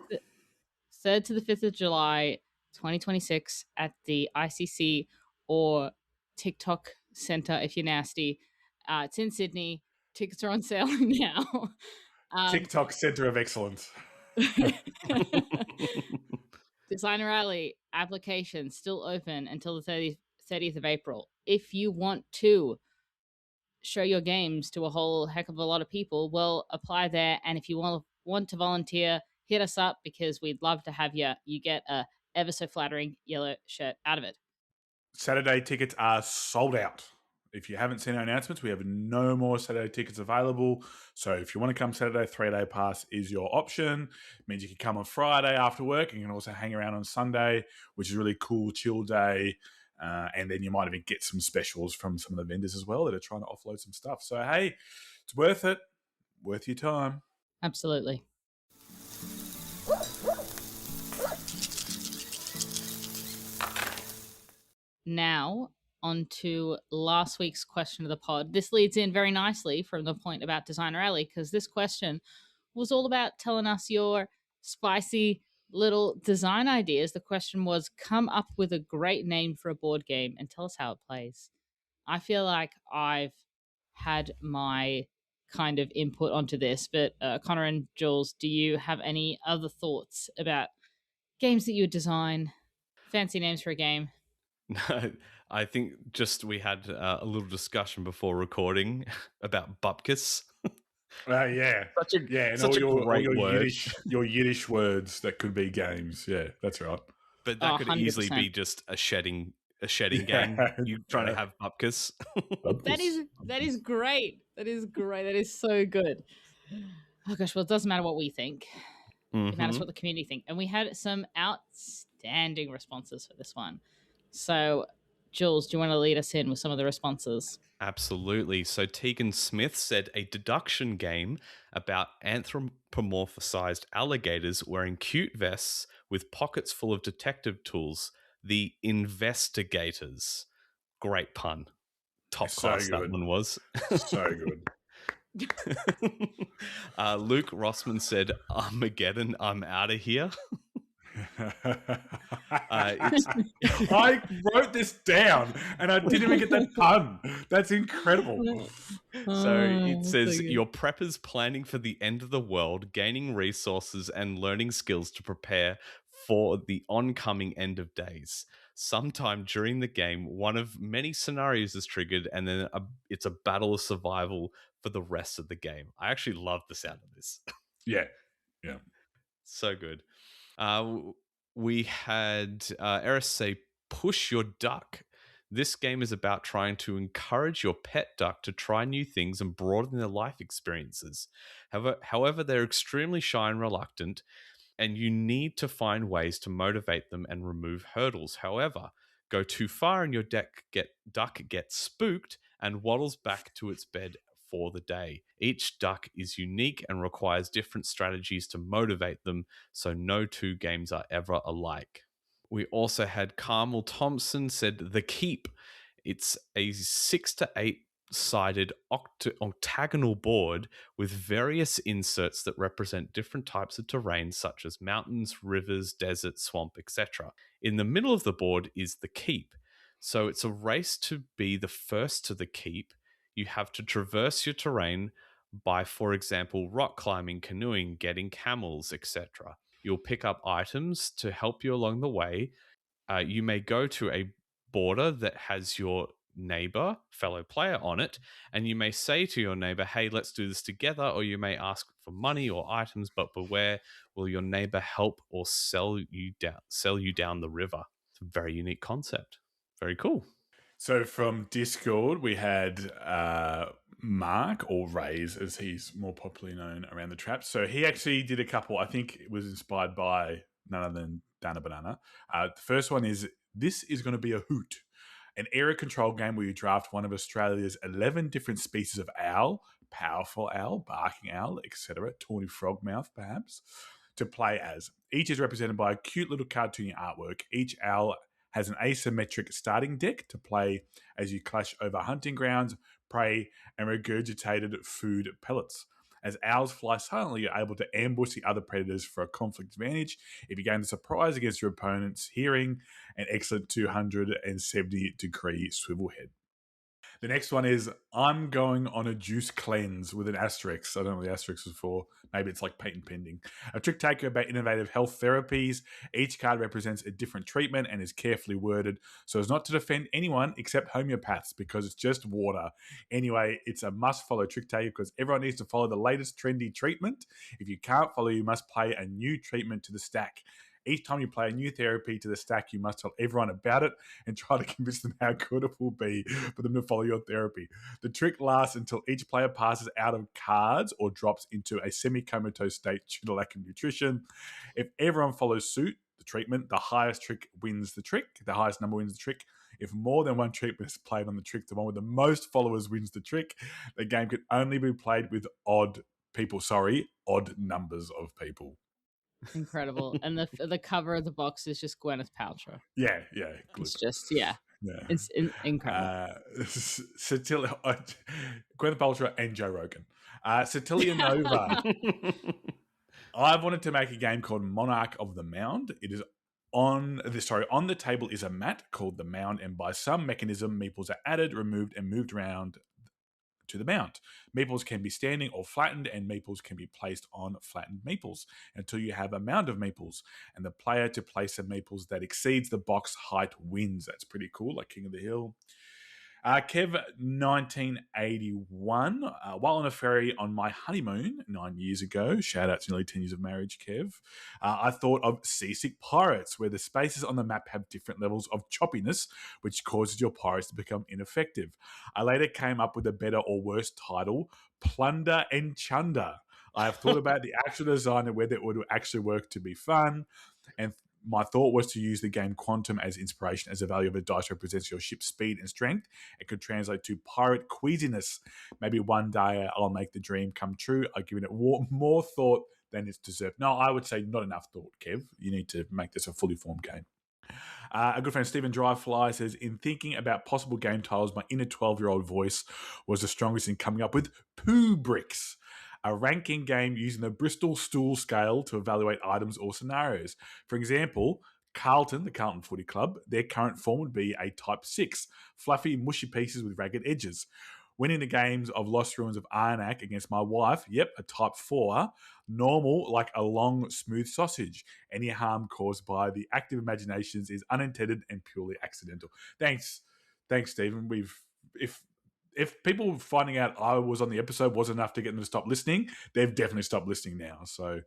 S1: 3rd to the 5th of July, 2026 at the ICC or TikTok Centre if you're nasty. It's in Sydney. Tickets are on sale now.
S3: TikTok Center of Excellence.
S1: Designer Alley application still open until the 30th of April. If you want to show your games to a whole heck of a lot of people, well, apply there. And if you want to volunteer, hit us up because we'd love to have you. You get a ever so flattering yellow shirt out of it.
S3: Saturday tickets are sold out. If you haven't seen our announcements, we have no more Saturday tickets available. So if you want to come Saturday, 3-day pass is your option. It means you can come on Friday after work and you can also hang around on Sunday, which is a really cool, chill day. And then you might even get some specials from some of the vendors as well that are trying to offload some stuff. So, hey, it's worth it. Worth your time.
S1: Absolutely. Now, on to last week's question of the pod. This leads in very nicely from the point about Designer Alley, because this question was all about telling us your spicy little design ideas. The question was, come up with a great name for a board game and tell us how it plays. I feel like I've had my kind of input onto this, but Conor and Jules, do you have any other thoughts about games that you would design? Fancy names for a game?
S2: No, I think just we had a little discussion before recording about bupkis.
S3: Yeah. And
S2: such
S3: all
S2: a great
S3: your
S2: word.
S3: your Yiddish words that could be games. Yeah, that's right.
S2: But that could
S1: 100%.
S2: easily be just a shedding game. You trying to have bupkis.
S1: That is great. That is great. That is so good. Oh gosh, well, it doesn't matter what we think. It matters what the community think. And we had some outstanding responses for this one. So, Jules, do you want to lead us in with some of the responses?
S2: Absolutely. So Tegan Smith said a deduction game about anthropomorphized alligators wearing cute vests with pockets full of detective tools. The Investigators. Great pun. Top class that one was.
S3: So good.
S2: Luke Rossman said, Armageddon, I'm out of here.
S3: I wrote this down and I didn't even get that pun. That's incredible.
S2: So it says, your preppers planning for the end of the world, gaining resources and learning skills to prepare for the oncoming end of days. Sometime during the game, one of many scenarios is triggered, and then it's a battle of survival for the rest of the game. I actually love the sound of this.
S3: Yeah.
S2: So good. We had Eris say, push your duck. This game is about trying to encourage your pet duck to try new things and broaden their life experiences. However, they're extremely shy and reluctant, and you need to find ways to motivate them and remove hurdles. However, go too far and your duck gets spooked and waddles back to its bed for the day. Each duck is unique and requires different strategies to motivate them, so no two games are ever alike. We also had Carmel Thompson said The Keep. It's a 6 to 8 sided octagonal board with various inserts that represent different types of terrain such as mountains, rivers, desert, swamp, etc. In the middle of the board is the keep. So it's a race to be the first to the keep. You have to traverse your terrain by, for example, rock climbing, canoeing, getting camels, etc. You'll pick up items to help you along the way. You may go to a border that has your neighbor, fellow player on it, and you may say to your neighbor, hey, let's do this together, or you may ask for money or items, but beware, will your neighbor help or sell you down the river? It's a very unique concept. Very cool.
S3: So from Discord, we had Mark, or Rays, as he's more popularly known around the traps. So he actually did a couple. I think it was inspired by none other than Dana Banana. The first one is, this is going to be a hoot. An area control game where you draft one of Australia's 11 different species of owl, powerful owl, barking owl, etc., tawny frogmouth, perhaps, to play as. Each is represented by a cute little cartoony artwork. Each owl has an asymmetric starting deck to play as you clash over hunting grounds, prey, and regurgitated food pellets. As owls fly silently, you're able to ambush the other predators for a conflict advantage. If you gain the surprise against your opponent's hearing, an excellent 270-degree swivel head. The next one is I'm going on a juice cleanse with an asterisk. I don't know what the asterisk is for. Maybe it's like patent pending. A trick taker about innovative health therapies. Each card represents a different treatment and is carefully worded so as not to defend anyone except homeopaths because it's just water. Anyway, it's a must-follow trick taker because everyone needs to follow the latest trendy treatment. If you can't follow, you must play a new treatment to the stack. Each time you play a new therapy to the stack, you must tell everyone about it and try to convince them how good it will be for them to follow your therapy. The trick lasts until each player passes out of cards or drops into a semi-comatose state due to lack of nutrition. If everyone follows suit, the treatment, the highest trick wins the trick. The highest number wins the trick. If more than one treatment is played on the trick, the one with the most followers wins the trick. The game can only be played with odd numbers of people.
S1: Incredible. And the cover of the box is just Gwyneth Paltrow.
S3: Yeah.
S1: It's just, it's incredible.
S3: Gwyneth Paltrow and Joe Rogan. Satilia Nova. I wanted to make a game called Monarch of the Mound. It is on the table is a mat called the Mound, and by some mechanism, meeples are added, removed, and moved around to the mound. Meeples can be standing or flattened, and meeples can be placed on flattened meeples until you have a mound of meeples. And the player to place a meeples that exceeds the box height wins. That's pretty cool, like King of the Hill. Kev, 1981. While on a ferry on my honeymoon 9 years ago, shout out to nearly 10 years of marriage, Kev, I thought of Seasick Pirates, where the spaces on the map have different levels of choppiness, which causes your pirates to become ineffective. I later came up with a better or worse title, Plunder and Chunder. I have thought about the actual design and whether it would actually work to be fun, and my thought was to use the game Quantum as inspiration, as the value of a dice represents your ship's speed and strength. It could translate to pirate queasiness. Maybe one day I'll make the dream come true. I've given it more thought than it's deserved. No, I would say not enough thought, Kev. You need to make this a fully formed game. A good friend, Stephen Dryfly, says, in thinking about possible game titles, my inner 12-year-old voice was the strongest in coming up with Pooh Bricks, a ranking game using the Bristol stool scale to evaluate items or scenarios. For example, Carlton, the Carlton Footy Club, their current form would be a Type 6, fluffy, mushy pieces with ragged edges. Winning the games of Lost Ruins of Arnak against my wife, a Type 4, normal, like a long, smooth sausage. Any harm caused by the active imaginations is unintended and purely accidental. Thanks, Stephen. If people finding out I was on the episode was enough to get them to stop listening, they've definitely stopped listening now. So,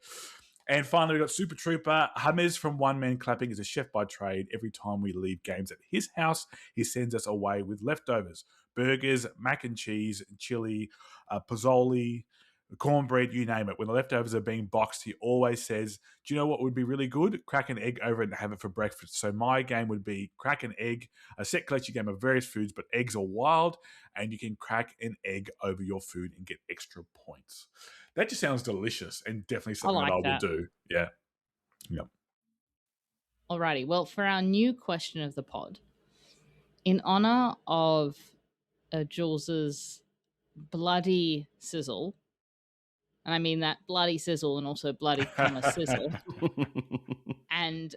S3: and finally, we've got Super Trooper. James from One Man Clapping is a chef by trade. Every time we leave games at his house, he sends us away with leftovers. Burgers, mac and cheese, chili, pozzoli, cornbread, you name it. When the leftovers are being boxed, he always says, do you know what would be really good? Crack an egg over it and have it for breakfast. So my game would be crack an egg, a set collection game of various foods, but eggs are wild, and you can crack an egg over your food and get extra points. That just sounds delicious and definitely something that I will do. Yeah. Yep.
S1: Alrighty. Well, for our new question of the pod, in honor of Jules's bloody sizzle, and I mean that bloody sizzle and also bloody sizzle. And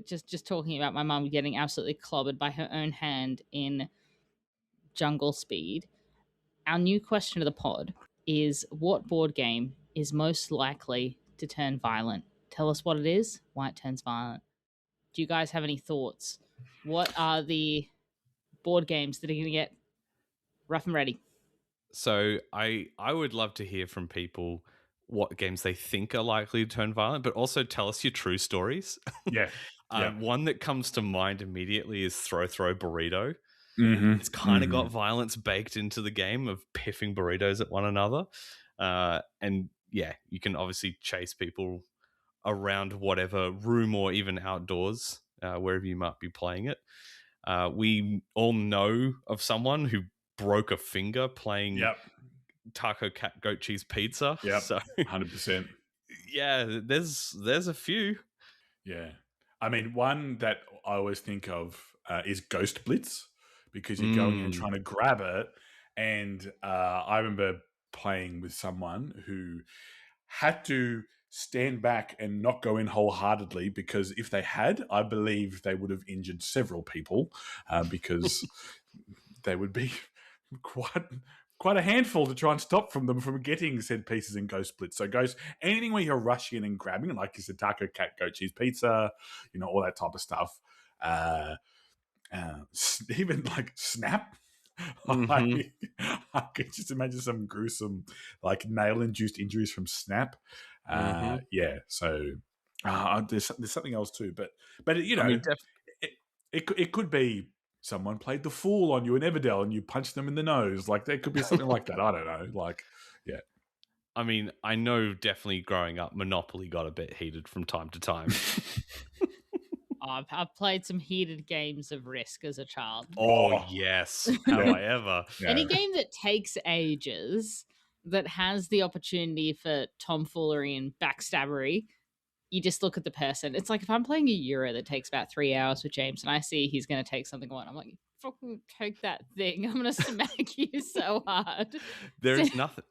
S1: just talking about my mum getting absolutely clobbered by her own hand in Jungle Speed. Our new question of the pod is, what board game is most likely to turn violent? Tell us what it is, why it turns violent. Do you guys have any thoughts? What are the board games that are going to get rough and ready?
S2: So I would love to hear from people what games they think are likely to turn violent, but also tell us your true stories.
S3: Yeah.
S2: One that comes to mind immediately is Throw Burrito.
S3: Mm-hmm.
S2: It's kind of got violence baked into the game of piffing burritos at one another. And yeah, you can obviously chase people around whatever room or even outdoors, wherever you might be playing it. We all know of someone who broke a finger playing taco, cat, goat cheese pizza.
S3: Yep,
S2: So
S3: 100%.
S2: yeah, there's a few.
S3: Yeah. I mean, one that I always think of is Ghost Blitz, because you're going and trying to grab it. And I remember playing with someone who had to stand back and not go in wholeheartedly, because if they had, I believe they would have injured several people, because they would be quite a handful to try and stop them from getting said pieces in Ghost Blitz. So anything where you're rushing in and grabbing, like you said, taco, cat, goat cheese pizza, all that type of stuff. Even like Snap. I could just imagine some gruesome, like nail-induced injuries from Snap. Yeah, so there's something else too, but
S2: I mean,
S3: it could be someone played the fool on you in Everdell and you punched them in the nose. Like there could be something like that. I don't know. Like, yeah.
S2: I mean, I know definitely growing up, Monopoly got a bit heated from time to time.
S1: I've played some heated games of Risk as a child.
S2: Oh, yes. Have I ever?
S3: Yeah.
S1: Any game that takes ages, that has the opportunity for tomfoolery and backstabbery, you just look at the person. It's like if I'm playing a Euro that takes about 3 hours with James and I see he's going to take something on, I'm like, fucking take that thing. I'm going to smack you so hard.
S2: There's nothing.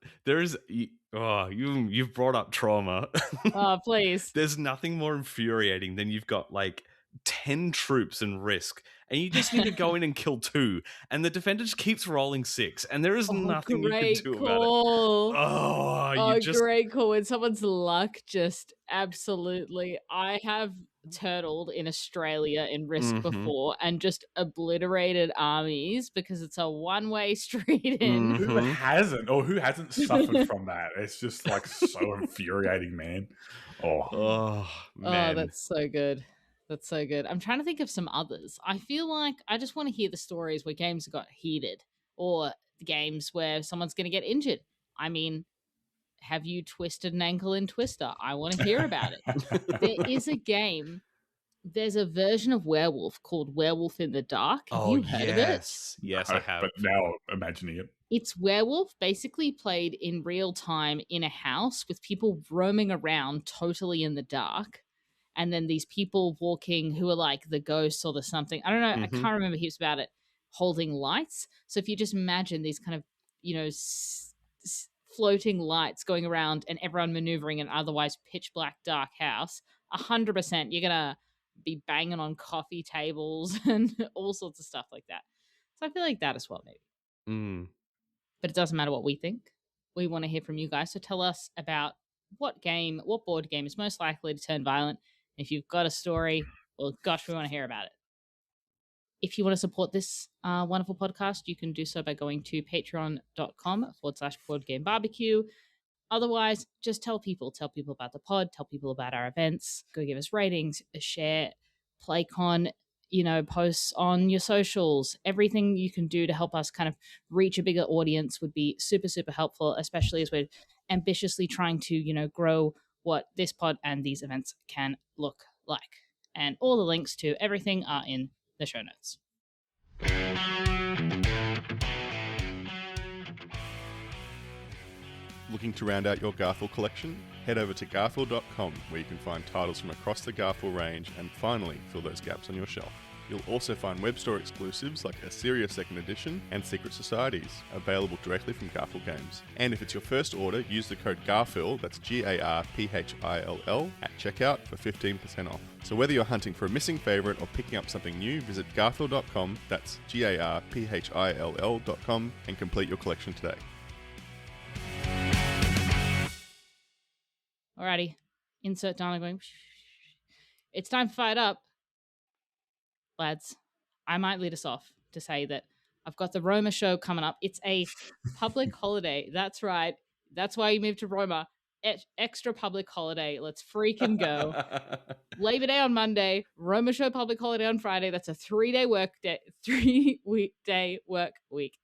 S2: You've brought up trauma.
S1: Oh, please.
S2: There's nothing more infuriating than you've got like 10 troops in Risk and you just need to go in and kill 2 and the defender just keeps rolling 6 and there is nothing you can do about it.
S1: Great call. When someone's luck just absolutely... I have turtled in Australia in Risk before and just obliterated armies because it's a one-way street in.
S3: Who hasn't suffered from that? It's just like so infuriating, man.
S2: Oh, man.
S1: Oh, that's so good. That's so good. I'm trying to think of some others. I feel like I just want to hear the stories where games got heated or games where someone's going to get injured. I mean, have you twisted an ankle in Twister? I want to hear about it. There is a game. There's a version of Werewolf called Werewolf in the Dark. Have you heard of it?
S2: Yes, I have.
S3: But now imagining it.
S1: It's Werewolf basically played in real time in a house with people roaming around totally in the dark. And then these people walking who are like the ghosts or the something. I don't know. I can't remember heaps about it. Holding lights. So if you just imagine these kind of, floating lights going around and everyone maneuvering in an otherwise pitch black dark house, 100% you're going to be banging on coffee tables and all sorts of stuff like that. So I feel like that as well, maybe. But it doesn't matter what we think. We want to hear from you guys. So tell us about what board game is most likely to turn violent. If you've got a story, well, gosh, we want to hear about it. If you want to support this wonderful podcast, you can do so by going to patreon.com/boardgamebarbecue. Otherwise, just tell people about the pod, tell people about our events, go give us ratings, share, PlayCon, posts on your socials. Everything you can do to help us kind of reach a bigger audience would be super, super helpful, especially as we're ambitiously trying to, grow what this pod and these events can look like. And all the links to everything are in the show notes.
S4: Looking to round out your Garfield collection? Head over to garfield.com where you can find titles from across the Garfield range and finally fill those gaps on your shelf. You'll also find web store exclusives like Assyria 2nd Edition and Secret Societies, available directly from Garfield Games. And if it's your first order, use the code GARPHILL, that's GARPHILL, at checkout for 15% off. So whether you're hunting for a missing favourite or picking up something new, visit garfield.com, that's GARPHILL.com, and complete your collection today.
S1: Alrighty, insert Donna going. It's time to fire it up. Lads, I might lead us off to say that I've got the Roma show coming up. It's a public holiday. That's right. That's why you moved to Roma. Extra public holiday. Let's freaking go. Labor Day on Monday, Roma show public holiday on Friday. That's a 3-weekday work week,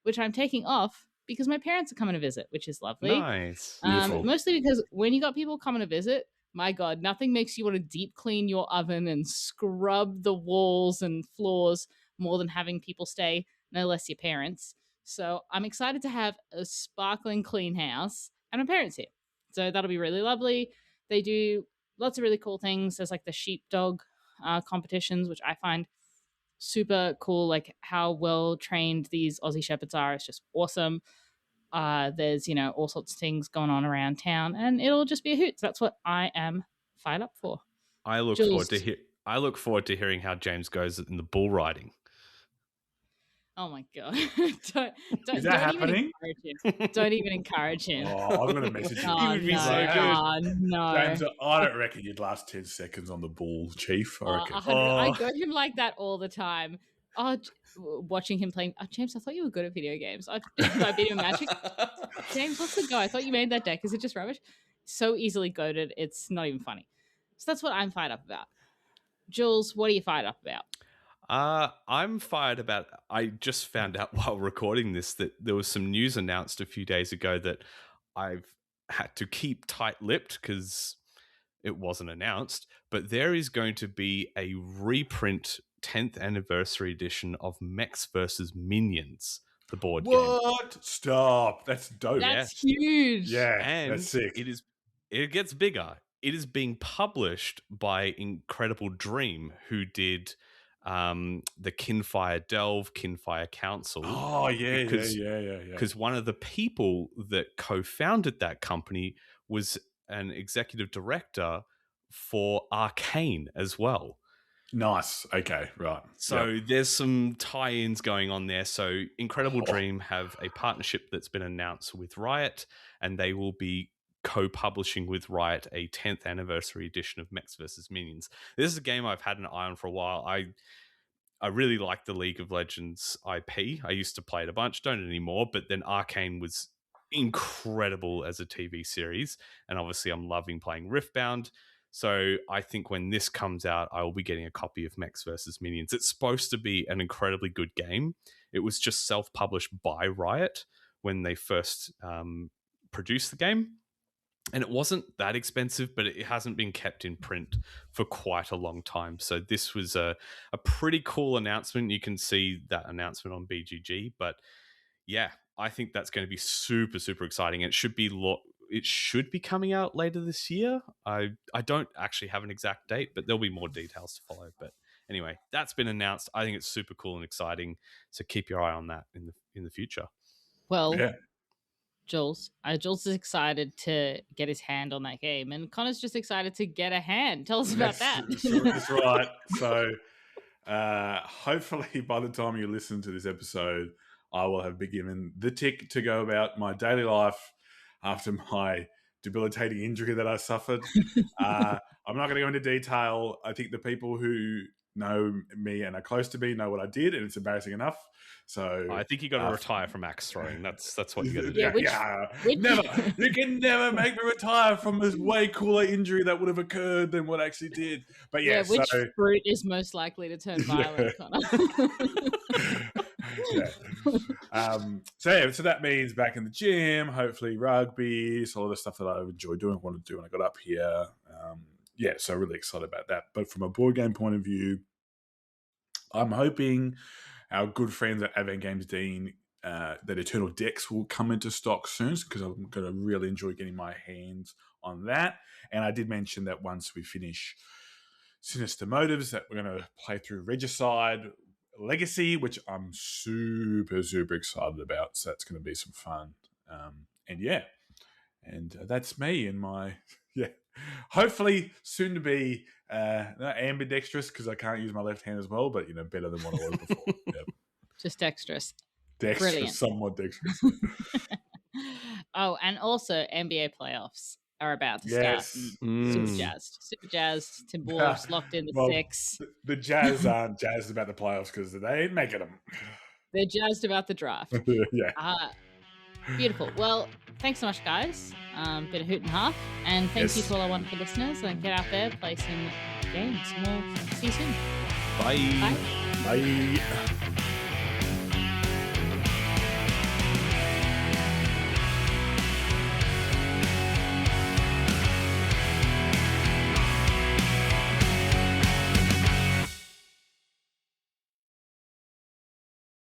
S1: which I'm taking off because my parents are coming to visit, which is lovely.
S2: Nice.
S1: Mostly because when you got people coming to visit, my God, nothing makes you want to deep clean your oven and scrub the walls and floors more than having people stay, no less your parents. So I'm excited to have a sparkling clean house, and my parents here. So that'll be really lovely. They do lots of really cool things. There's like the sheepdog competitions, which I find super cool, like how well trained these Aussie Shepherds are. It's just awesome. There's, all sorts of things going on around town, and it'll just be a hoot. So that's what I am fired up for.
S2: I look
S1: Jules.
S2: forward to hearing how James goes in the bull riding.
S1: Oh my god!
S3: Is that happening?
S1: Don't even encourage him.
S3: Oh, I'm going to message him.
S1: Oh,
S2: He would be
S1: no.
S2: so good.
S1: Oh, no.
S3: James, I don't reckon you'd last 10 seconds on the bull, Chief. I reckon.
S1: I got him like that all the time. Watching him playing. James, I thought you were good at video games. I beat him in Magic. James, what's the go? I thought you made that deck. Is it just rubbish? So easily goated. It's not even funny. So that's what I'm fired up about. Jules, what are you fired up about?
S2: I'm fired about. I just found out while recording this that there was some news announced a few days ago that I've had to keep tight-lipped because it wasn't announced. But there is going to be a reprint 10th anniversary edition of Mechs vs. Minions, the board game.
S3: What? Stop. That's dope.
S1: That's huge.
S3: Yeah,
S2: And
S3: that's sick.
S2: it gets bigger. It is being published by Incredible Dream, who did the Kinfire Delve, Kinfire Council.
S3: Oh, yeah.
S2: Because one of the people that co-founded that company was an executive director for Arcane as well.
S3: Nice. Okay, right.
S2: So there's some tie-ins going on there. So Incredible Dream have a partnership that's been announced with Riot, and they will be co-publishing with Riot a 10th anniversary edition of Mechs vs. Minions. This is a game I've had an eye on for a while. I really like the League of Legends IP. I used to play it a bunch, don't anymore, but then Arcane was incredible as a TV series, and obviously I'm loving playing Riftbound. So I think when this comes out, I will be getting a copy of Mechs vs. Minions. It's supposed to be an incredibly good game. It was just self-published by Riot when they first produced the game. And it wasn't that expensive, but it hasn't been kept in print for quite a long time. So this was a pretty cool announcement. You can see that announcement on BGG. But yeah, I think that's going to be super, super exciting. It should be coming out later this year. I don't actually have an exact date, but there'll be more details to follow. But anyway, that's been announced. I think it's super cool and exciting. So keep your eye on that in the future.
S1: Well,
S3: Yeah.
S1: Jules is excited to get his hand on that game, and Connor's just excited to get a hand. Tell us about that.
S3: That's right. So hopefully by the time you listen to this episode, I will have been given the tick to go about my daily life after my debilitating injury that I suffered. I'm not going to go into detail. I think the people who know me and are close to me know what I did, and it's embarrassing enough. So
S2: I think you got to retire from axe throwing. That's what you got to do.
S3: Yeah, never. You can never make me retire from this way cooler injury that would have occurred than what I actually did. But yeah,
S1: which fruit is most likely to turn violent, Connor?
S3: So that means back in the gym, hopefully rugby, so all the stuff that I enjoyed doing, wanted to do when I got up here. So really excited about that. But from a board game point of view, I'm hoping our good friends at Advent Games Dean, that Eternal Decks will come into stock soon, because I'm going to really enjoy getting my hands on that. And I did mention that once we finish Sinister Motives, that we're going to play through Regicide Legacy, which I'm super, super excited about. So that's going to be some fun. And that's me in my, hopefully soon to be not ambidextrous, because I can't use my left hand as well, but, better than what I was before. Yep.
S1: Just dexterous.
S3: Dexterous,
S1: Brilliant.
S3: somewhat dexterous.
S1: Oh, and also NBA playoffs are about to start. Super jazzed. Timberwolves locked in the 6.
S3: The Jazz aren't jazzed about the playoffs because they ain't making them.
S1: They're jazzed about the draft.
S3: Yeah.
S1: Beautiful. Well, thanks so much, guys. Been a hoot and a half. And thank you to all our wonderful listeners. And get out there, play some games. And we'll see you soon.
S2: Bye.
S3: Bye.